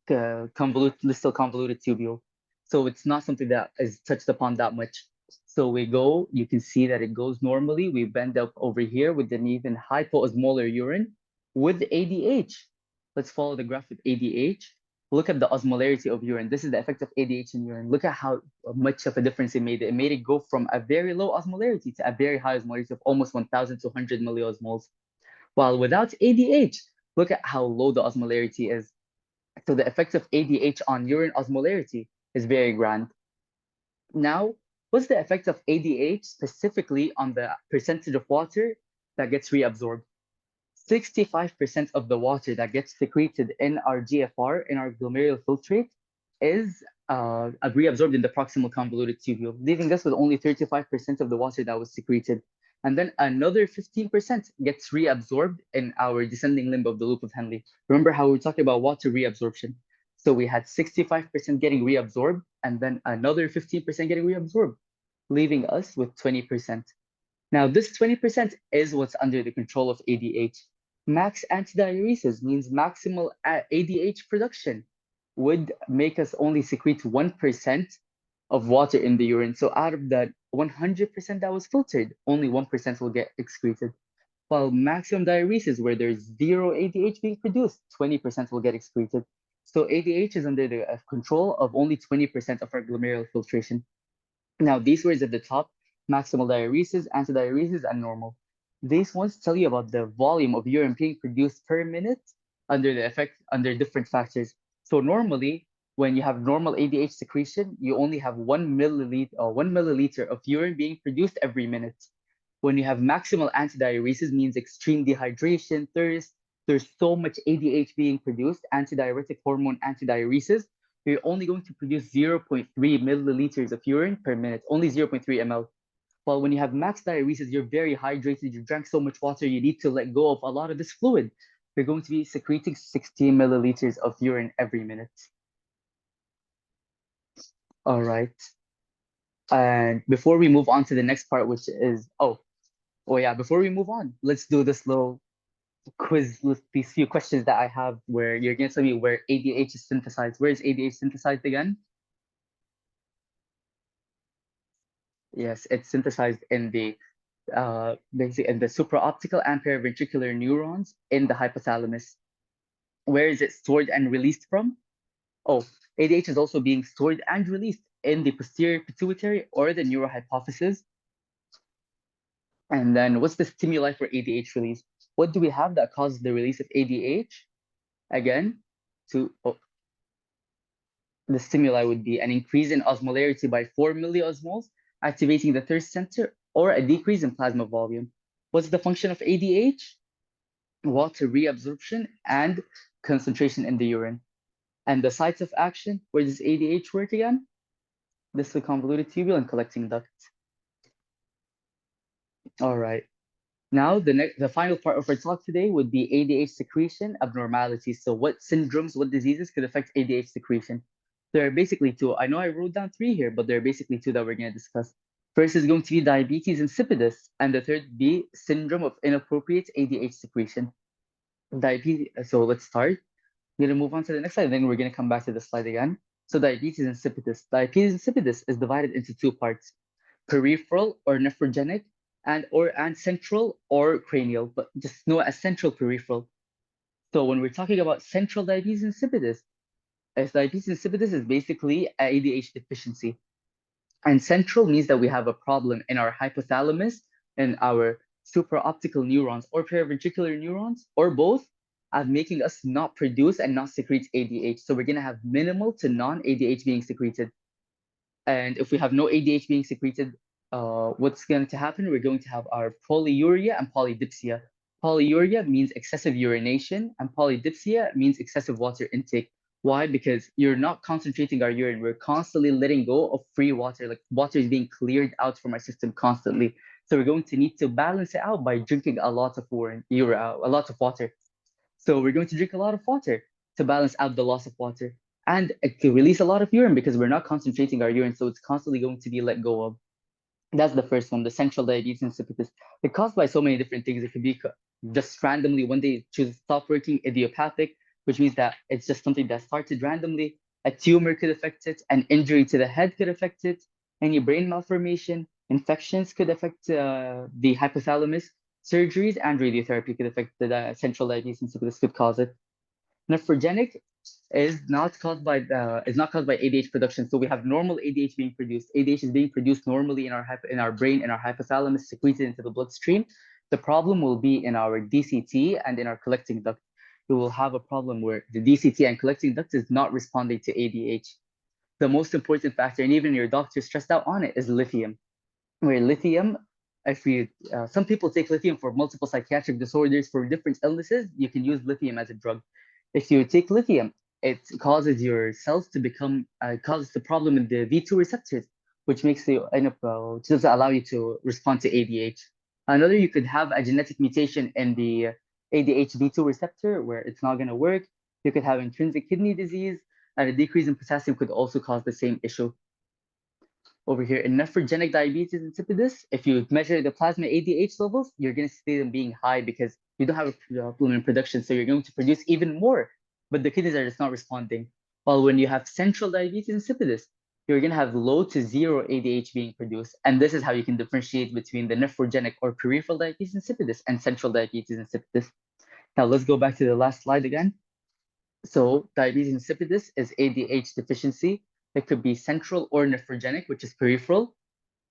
distal convoluted tubule. So it's not something that is touched upon that much. So we go, you can see that it goes normally. We bend up over here with an even hypoosmolar urine with ADH. Let's follow the graph with ADH. Look at the osmolarity of urine. This is the effect of ADH in urine. Look at how much of a difference it made. It made it go from a very low osmolarity to a very high osmolarity of almost 1,200 milliosmoles. While without ADH, look at how low the osmolarity is. So the effect of ADH on urine osmolarity is very grand. Now, what's the effect of ADH specifically on the percentage of water that gets reabsorbed? 65% of the water that gets secreted in our GFR, in our glomerular filtrate, is reabsorbed in the proximal convoluted tubule, leaving us with only 35% of the water that was secreted. And then another 15% gets reabsorbed in our descending limb of the loop of Henle. Remember how we were talking about water reabsorption? So we had 65% getting reabsorbed, and then another 15% getting reabsorbed, leaving us with 20%. Now, this 20% is what's under the control of ADH. Max antidiuresis means maximal ADH production would make us only secrete 1% of water in the urine. So out of that 100% that was filtered, only 1% will get excreted. While maximum diuresis, where there's zero ADH being produced, 20% will get excreted. So ADH is under the control of only 20% of our glomerular filtration. Now, these words at the top, maximal diuresis, antidiuresis, and normal. These ones tell you about the volume of urine being produced per minute under different factors. So normally, when you have normal ADH secretion, you only have 1 milliliter of urine being produced every minute. When you have maximal antidiuresis, means extreme dehydration, thirst, there's so much ADH being produced, antidiuretic hormone antidiuresis, you're only going to produce 0.3 milliliters of urine per minute, only 0.3 ml. While when you have max diuresis, you're very hydrated, you drank so much water, you need to let go of a lot of this fluid. You're going to be secreting 16 milliliters of urine every minute. All right. And before we move on to the next part, which is, yeah, before we move on, let's do this little quiz with these few questions that I have where you're going to tell me where ADH is synthesized. Where is ADH synthesized again? Yes, it's synthesized in the basically in the supraoptical and paraventricular neurons in the hypothalamus. Where is it stored and released from? Oh, ADH is also being stored and released in the posterior pituitary or the neurohypophysis. And then what's the stimuli for ADH release? What do we have that causes the release of ADH? Again, the stimuli would be an increase in osmolarity by 4 milliosmoles, activating the thirst center, or a decrease in plasma volume. What's the function of ADH? Water reabsorption and concentration in the urine. And the sites of action, where does ADH work again? This is the convoluted tubule and collecting duct. All right. Now, the final part of our talk today would be ADH secretion abnormalities. So what syndromes, what diseases could affect ADH secretion? There are basically two. I know I wrote down three here, but there are basically two that we're going to discuss. First is going to be diabetes insipidus, and the third be syndrome of inappropriate ADH secretion. Diabetes. So let's start. We're going to move on to the next slide, then we're going to come back to the slide again. So diabetes insipidus. Diabetes insipidus is divided into two parts: peripheral or nephrogenic, and central or cranial, but just know as central peripheral. So when we're talking about central diabetes insipidus, diabetes insipidus is basically ADH deficiency. And central means that we have a problem in our hypothalamus and our supraoptical neurons or paraventricular neurons, or both, at making us not produce and not secrete ADH. So we're going to have minimal to non-ADH being secreted. And if we have no ADH being secreted, what's going to happen? We're going to have our polyuria and polydipsia. Polyuria means excessive urination, and polydipsia means excessive water intake. Why? Because you're not concentrating our urine. We're constantly letting go of free water. Like water is being cleared out from our system constantly. So we're going to need to balance it out by drinking a lot of a lot of water. So we're going to drink a lot of water to balance out the loss of water. And it can release a lot of urine because we're not concentrating our urine. So it's constantly going to be let go of. That's the first one, the central diabetes insipidus. It's caused by so many different things. It could be just randomly one day it chooses to stop working, idiopathic, which means that it's just something that started randomly. A tumor could affect it, an injury to the head could affect it, any brain malformation, infections could affect the hypothalamus, surgeries and radiotherapy could affect the central diabetes insipidus, could cause it. Nephrogenic is not caused by ADH production. So we have normal ADH being produced. ADH is being produced normally in our brain, in our hypothalamus, secreted into the bloodstream. The problem will be in our DCT and in our collecting duct. We will have a problem where the DCT and collecting duct is not responding to ADH. The most important factor, and even your doctor stressed out on it, is lithium. Where lithium, if you some people take lithium for multiple psychiatric disorders, for different illnesses, you can use lithium as a drug. If you take lithium, it causes your cells to become causes the problem in the V2 receptors, which makes you end up which doesn't allow you to respond to ADH. Another, you could have a genetic mutation in the ADH V2 receptor where it's not going to work. You could have intrinsic kidney disease, and a decrease in potassium could also cause the same issue. Over here in nephrogenic diabetes insipidus, if you measure the plasma ADH levels, you're going to see them being high because you don't have a problem in production. So you're going to produce even more, but the kidneys are just not responding. While when you have central diabetes insipidus, you're going to have low to zero ADH being produced. And this is how you can differentiate between the nephrogenic or peripheral diabetes insipidus and central diabetes insipidus. Now let's go back to the last slide again. So diabetes insipidus is ADH deficiency. It could be central or nephrogenic, which is peripheral.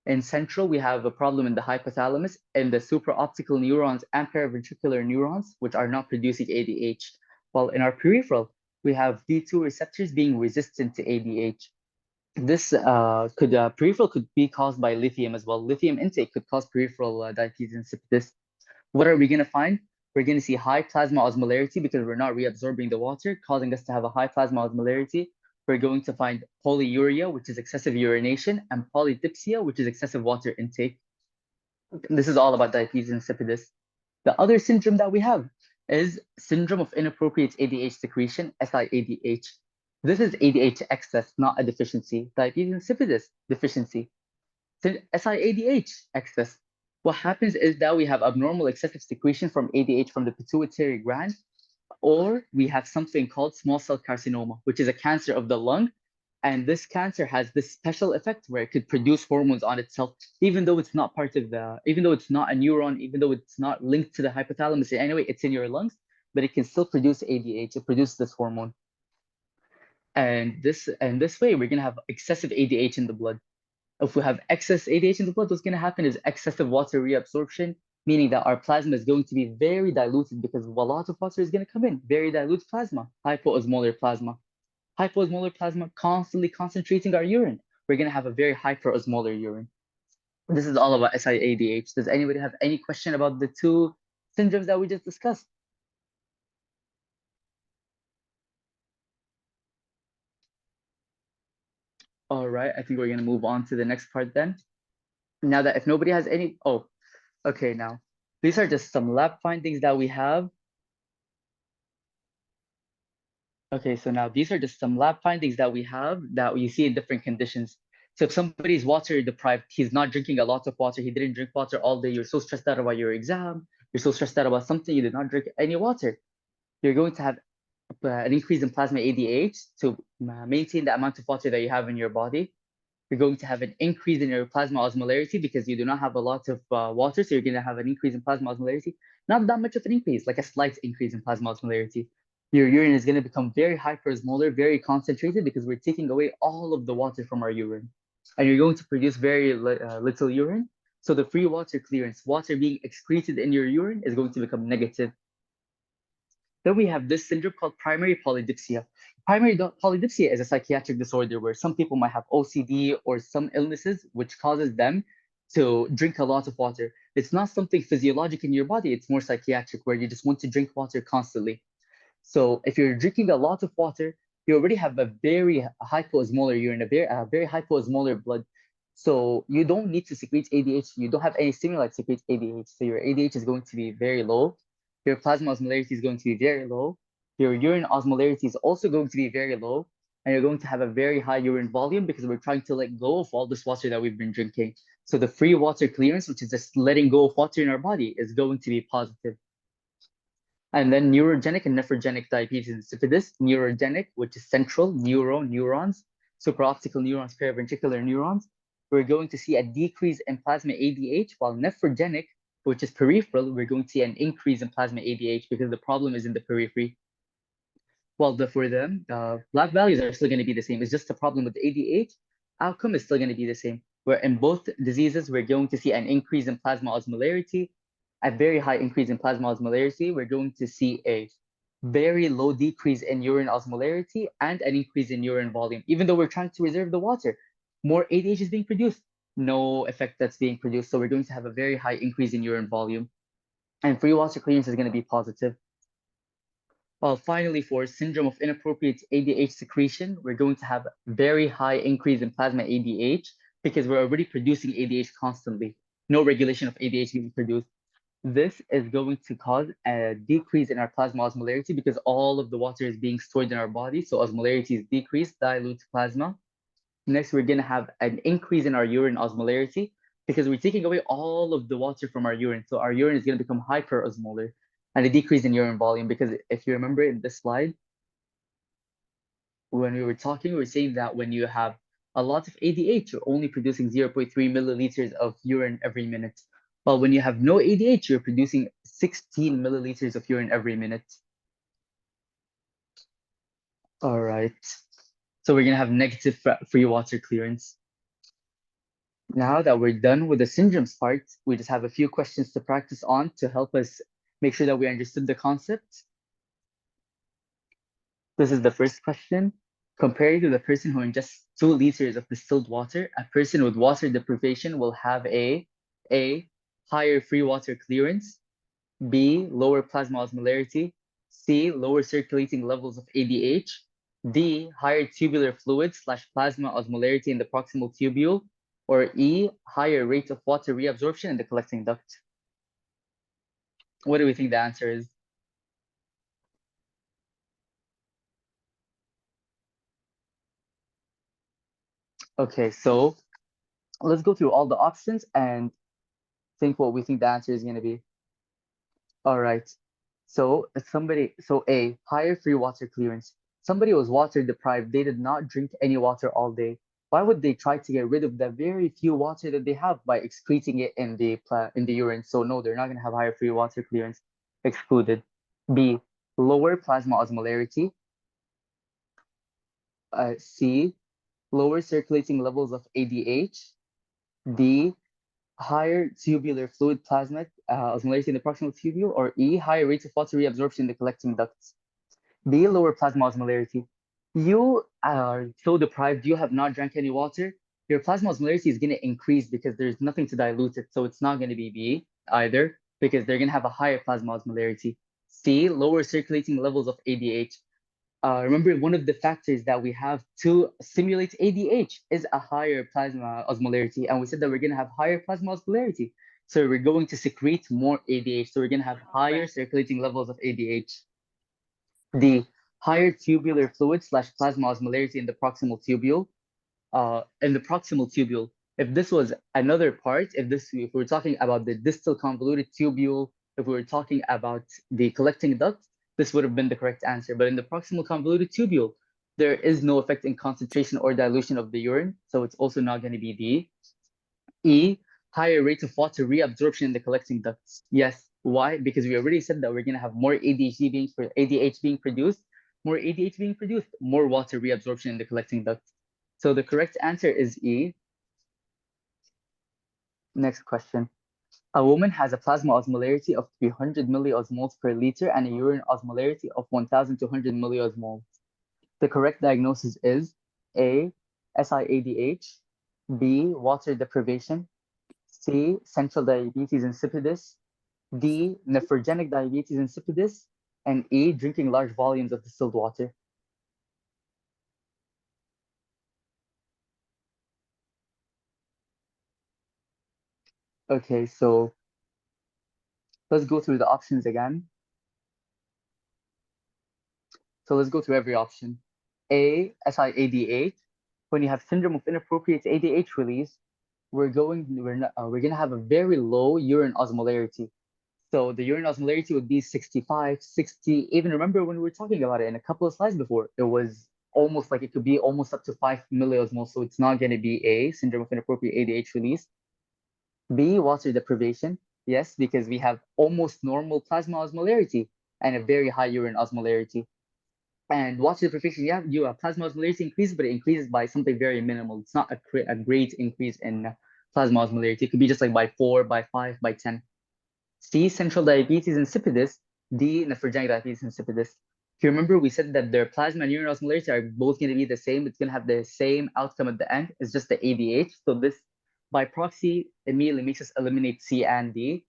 In central, we have a problem in the hypothalamus and the supraoptical neurons and paraventricular neurons, which are not producing ADH. While in our peripheral, we have V2 receptors being resistant to ADH. This peripheral could be caused by lithium as well. Lithium intake could cause peripheral diabetes insipidus. What are we going to find? We're going to see high plasma osmolarity because we're not reabsorbing the water, causing us to have a high plasma osmolarity. We're going to find polyuria, which is excessive urination, and polydipsia, which is excessive water intake. This is all about diabetes insipidus. The other syndrome that we have is syndrome of inappropriate ADH secretion, SIADH. This is ADH excess, not a deficiency. Diabetes insipidus, deficiency. SIADH excess. What happens is that we have abnormal excessive secretion from ADH from the pituitary gland, or we have something called small cell carcinoma, which is a cancer of the lung. And this cancer has this special effect where it could produce hormones on itself, even though it's not even though it's not a neuron, even though it's not linked to the hypothalamus in any way, it's in your lungs, but it can still produce ADH. It produces this hormone. And this way, we're gonna have excessive ADH in the blood. If we have excess ADH in the blood, what's going to happen is excessive water reabsorption, meaning that our plasma is going to be very diluted because a lot of water is going to come in, very dilute plasma, hypoosmolar plasma. Hypoosmolar plasma constantly concentrating our urine. We're going to have a very hyperosmolar urine. This is all about SIADH. Does anybody have any question about the two syndromes that we just discussed? All right, I think we're going to move on to the next part then. Now that if nobody has any, oh, okay, now these are just some lab findings that we have. Okay, so now these are just some lab findings that we have that we see in different conditions. So if somebody's water deprived, he's not drinking a lot of water, he didn't drink water all day, you're so stressed out about your exam, you're so stressed out about something, you did not drink any water. You're going to have an increase in plasma ADH to maintain the amount of water that you have in your body. You're going to have an increase in your plasma osmolarity because you do not have a lot of water, so you're going to have an increase in plasma osmolarity. Not that much of an increase, like a slight increase in plasma osmolarity. Your urine is going to become very hyperosmolar, very concentrated because we're taking away all of the water from our urine. And you're going to produce very little urine. So the free water clearance, water being excreted in your urine, is going to become negative. Then we have this syndrome called primary polydipsia. Primary polydipsia is a psychiatric disorder where some people might have OCD or some illnesses which causes them to drink a lot of water. It's not something physiologic in your body, it's more psychiatric where you just want to drink water constantly. So if you're drinking a lot of water, you already have a very hypoosmolar urine, a very hypoosmolar blood. So you don't need to secrete ADH. You don't have any stimuli to secrete ADH. So your ADH is going to be very low. Your plasma osmolarity is going to be very low. Your urine osmolarity is also going to be very low. And you're going to have a very high urine volume because we're trying to let go of all this water that we've been drinking. So the free water clearance, which is just letting go of water in our body, is going to be positive. And then neurogenic and nephrogenic diabetes insipidus. Neurogenic, which is central, neurons, supraoptical neurons, paraventricular neurons. We're going to see a decrease in plasma ADH, while nephrogenic, which is peripheral, we're going to see an increase in plasma ADH because the problem is in the periphery. Well, for them, the lab values are still going to be the same. It's just the problem with the ADH. Outcome is still going to be the same. Where in both diseases, we're going to see an increase in plasma osmolarity, a very high increase in plasma osmolarity. We're going to see a very low decrease in urine osmolarity and an increase in urine volume. Even though we're trying to reserve the water, more ADH is being produced. No effect that's being produced. So we're going to have a very high increase in urine volume. And free water clearance is going to be positive. Well, finally, for syndrome of inappropriate ADH secretion, we're going to have very high increase in plasma ADH because we're already producing ADH constantly. No regulation of ADH being produced. This is going to cause a decrease in our plasma osmolarity because all of the water is being stored in our body. So osmolarity is decreased, dilute plasma. Next, we're going to have an increase in our urine osmolarity because we're taking away all of the water from our urine. So our urine is going to become hyperosmolar, and a decrease in urine volume because if you remember in this slide, when we were talking, we were saying that when you have a lot of ADH, you're only producing 0.3 milliliters of urine every minute. While when you have no ADH, you're producing 16 milliliters of urine every minute. All right. So we're going to have negative free water clearance. Now that we're done with the syndromes part, we just have a few questions to practice on to help us make sure that we understood the concept. This is the first question. Compared to the person who ingests 2 liters of distilled water, a person with water deprivation will have a higher free water clearance, B, lower plasma osmolarity, C, lower circulating levels of ADH, D, higher tubular fluid / plasma osmolarity in the proximal tubule, or E, higher rate of water reabsorption in the collecting duct. What do we think the answer is? Okay, so let's go through all the options and think what we think the answer is going to be. All right. So A, higher free water clearance. Somebody was water deprived. They did not drink any water all day. Why would they try to get rid of the very few water that they have by excreting it in the urine? So no, they're not going to have higher free water clearance. Excluded. B, lower plasma osmolarity. C, lower circulating levels of ADH. D, higher tubular fluid plasma osmolarity in the proximal tubule, or E, higher rates of water reabsorption in the collecting ducts. B, lower plasma osmolarity. You are so deprived, you have not drank any water. Your plasma osmolarity is going to increase because there's nothing to dilute it. So it's not going to be B either because they're going to have a higher plasma osmolarity. C, lower circulating levels of ADH. Remember, one of the factors that we have to stimulate ADH is a higher plasma osmolarity. And we said that we're going to have higher plasma osmolarity. So we're going to secrete more ADH. So we're going to have higher circulating levels of ADH. D, higher tubular fluid / plasma osmolarity in the proximal tubule. If this was another part, if we were talking about the distal convoluted tubule, if we were talking about the collecting duct, this would have been the correct answer. But in the proximal convoluted tubule, there is no effect in concentration or dilution of the urine, so it's also not going to be D. E, higher rate of water reabsorption in the collecting ducts. Yes. Why? Because we already said that we're going to have more ADH being produced, more water reabsorption in the collecting ducts. So the correct answer is E. Next question. A woman has a plasma osmolarity of 300 milliosmoles per liter and a urine osmolarity of 1,200 milliosmoles. The correct diagnosis is A, SIADH, B, water deprivation, C, central diabetes insipidus, D, nephrogenic diabetes insipidus, and E, drinking large volumes of distilled water. Okay, so let's go through the options again. So let's go through every option. A, SIADH. When you have syndrome of inappropriate ADH release, we're gonna have a very low urine osmolarity. So the urine osmolarity would be 65, 60. Even remember when we were talking about it in a couple of slides before, it was almost like it could be almost up to 5 milliosmoles. So it's not gonna be A, syndrome of inappropriate ADH release. B, water deprivation. Yes, because we have almost normal plasma osmolarity and a very high urine osmolarity. And water deprivation, yeah, you have plasma osmolarity increases, but it increases by something very minimal. It's not a great increase in plasma osmolarity. It could be just like by 4, by 5, by 10. C, central diabetes insipidus. D, nephrogenic diabetes insipidus. If you remember, we said that their plasma and urine osmolarity are both going to be the same. It's going to have the same outcome at the end. It's just the ADH. So this, by proxy, immediately makes us eliminate C and D.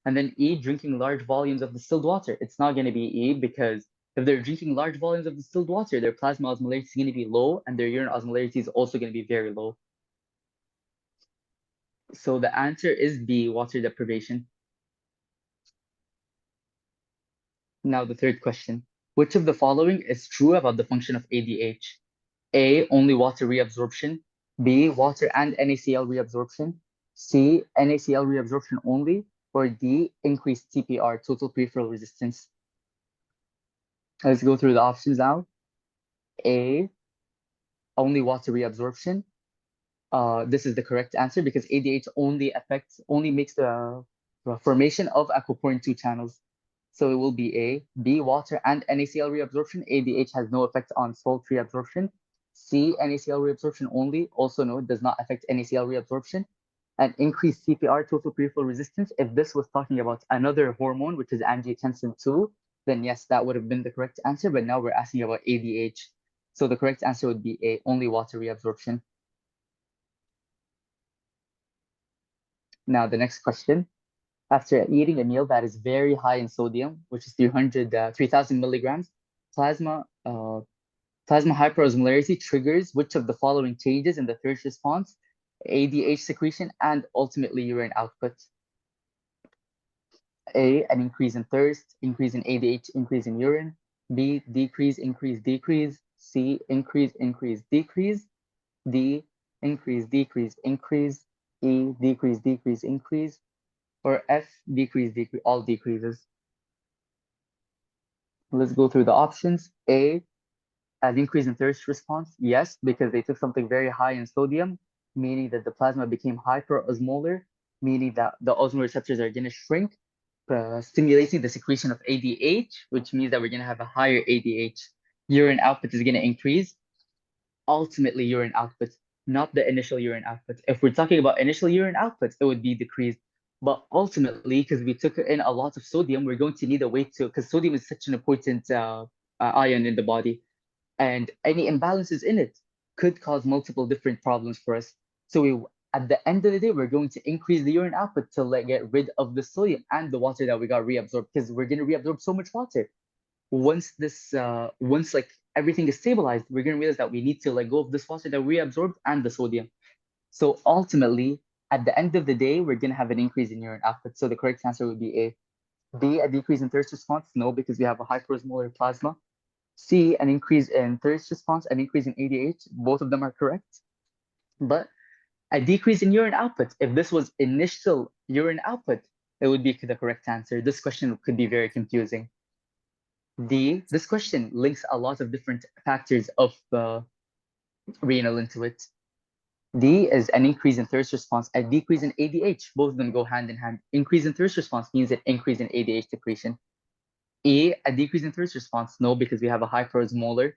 And then E, drinking large volumes of distilled water. It's not going to be E because if they're drinking large volumes of distilled water, their plasma osmolarity is going to be low and their urine osmolarity is also going to be very low. So the answer is B, water deprivation. Now the third question. Which of the following is true about the function of ADH? A, only water reabsorption. B, water and NaCl reabsorption. C, NaCl reabsorption only. Or D, increased TPR, total peripheral resistance. Let's go through the options now. A, only water reabsorption. This is the correct answer because ADH only makes the formation of aquaporin 2 channels. So it will be A. B, water and NaCl reabsorption. ADH has no effect on salt reabsorption. C, NaCl reabsorption only. Also no, it does not affect NaCl reabsorption. And increased CPR, total peripheral resistance. If this was talking about another hormone, which is angiotensin 2, then yes, that would have been the correct answer. But now we're asking about ADH. So the correct answer would be A, only water reabsorption. Now, the next question. After eating a meal that is very high in sodium, which is 3,000 milligrams, plasma, uh, plasma hyperosmolarity triggers which of the following changes in the thirst response? ADH secretion and ultimately urine output. A, an increase in thirst, increase in ADH, increase in urine. B, decrease, increase, decrease. C, increase, increase, decrease. D, increase, decrease, increase. E, decrease, decrease, increase. Or F, decrease, decrease, all decreases. Let's go through the options. A, an increase in thirst response. Yes, because they took something very high in sodium, meaning that the plasma became hyperosmolar, meaning that the osmoreceptors are going to shrink, stimulating the secretion of ADH, which means that we're going to have a higher ADH. Urine output is going to increase, ultimately urine output, not the initial urine output. If we're talking about initial urine output, it would be decreased. But ultimately, because we took in a lot of sodium, we're going to need a way to, because sodium is such an important ion in the body, and any imbalances in it could cause multiple different problems for us. So at the end of the day, we're going to increase the urine output to like get rid of the sodium and the water that we got reabsorbed, because we're going to reabsorb so much water once like everything is stabilized, we're gonna realize that we need to let go of this water that we absorbed and the sodium. So ultimately, at the end of the day, we're gonna have an increase in urine output. So the correct answer would be A. B, a decrease in thirst response. No, because we have a hyperosmolar plasma. C, an increase in thirst response, an increase in ADH. Both of them are correct. But a decrease in urine output. If this was initial urine output, it would be the correct answer. This question could be very confusing. D, this question links a lot of different factors of the renal into it. D is an increase in thirst response, a decrease in ADH. Both of them go hand in hand. Increase in thirst response means an increase in ADH secretion. A decrease in thirst response. No, because we have a hyperosmolar.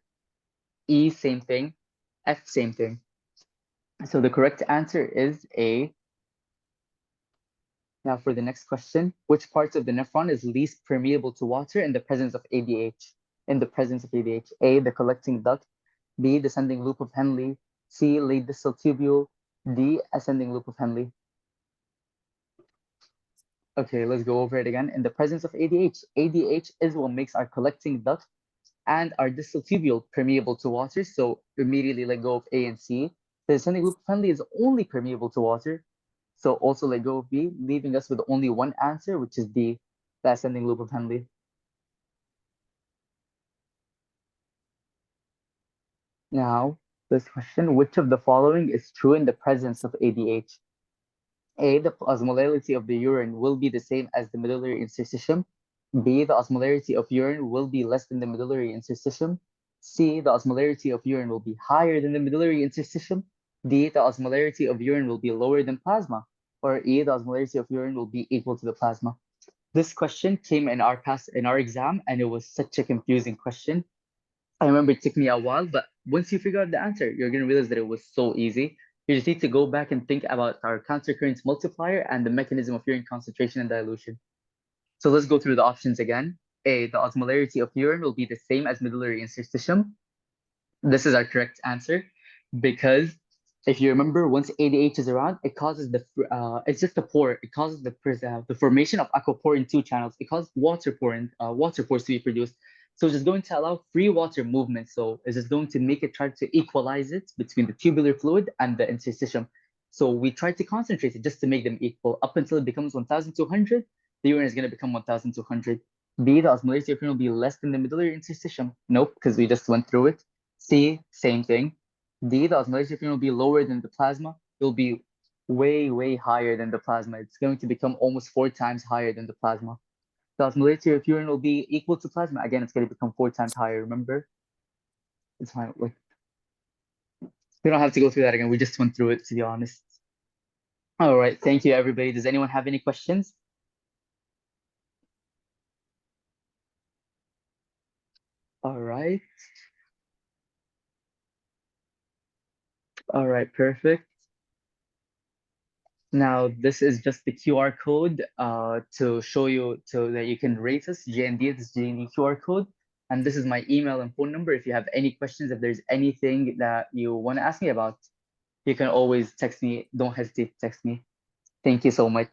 E, same thing. F, same thing. So the correct answer is A. Now for the next question, which parts of the nephron is least permeable to water in the presence of ADH? In the presence of ADH, A, the collecting duct, B, descending loop of Henle, C, late distal tubule, D, ascending loop of Henle. Okay, let's go over it again. In the presence of ADH, ADH is what makes our collecting duct and our distal tubule permeable to water. So immediately let go of A and C. The descending loop of Henle is only permeable to water. So also let go of B, leaving us with only one answer, which is D, the ascending loop of Henle. Now, this question, which of the following is true in the presence of ADH? A, the osmolality of the urine will be the same as the medullary interstitium. B, the osmolarity of urine will be less than the medullary interstitium. C, the osmolarity of urine will be higher than the medullary interstitium. D, the osmolarity of urine will be lower than plasma. Or E, the osmolarity of urine will be equal to the plasma. This question came in our exam, and it was such a confusing question. I remember it took me a while, but once you figure out the answer, you're gonna realize that it was so easy. You just need to go back and think about our countercurrent multiplier and the mechanism of urine concentration and dilution. So let's go through the options again. A, the osmolarity of urine will be the same as medullary interstitium. This is our correct answer because if you remember, once ADH is around, it causes it's just a pore. It causes the formation of aquapore in two channels. It causes water pores to be produced. So it's just going to allow free water movement. So it's just going to make it try to equalize it between the tubular fluid and the interstitium. So we try to concentrate it just to make them equal up until it becomes 1,200. The urine is going to become 1,200. B, the osmolarity of urine will be less than the medullary interstitium. Nope, because we just went through it. C, same thing. D, the osmolarity of urine will be lower than the plasma. It will be way, way higher than the plasma. It's going to become almost 4 times higher than the plasma. The osmolarity of urine will be equal to plasma. Again, it's going to become 4 times higher. Remember? It's fine. Like, we don't have to go through that again. We just went through it, to be honest. All right. Thank you, everybody. Does anyone have any questions? All right. All right. Perfect. Now, this is just the QR code to show you so that you can rate us. GND, this is GND QR code. And this is my email and phone number. If you have any questions, if there's anything that you want to ask me about, you can always text me. Don't hesitate to text me. Thank you so much.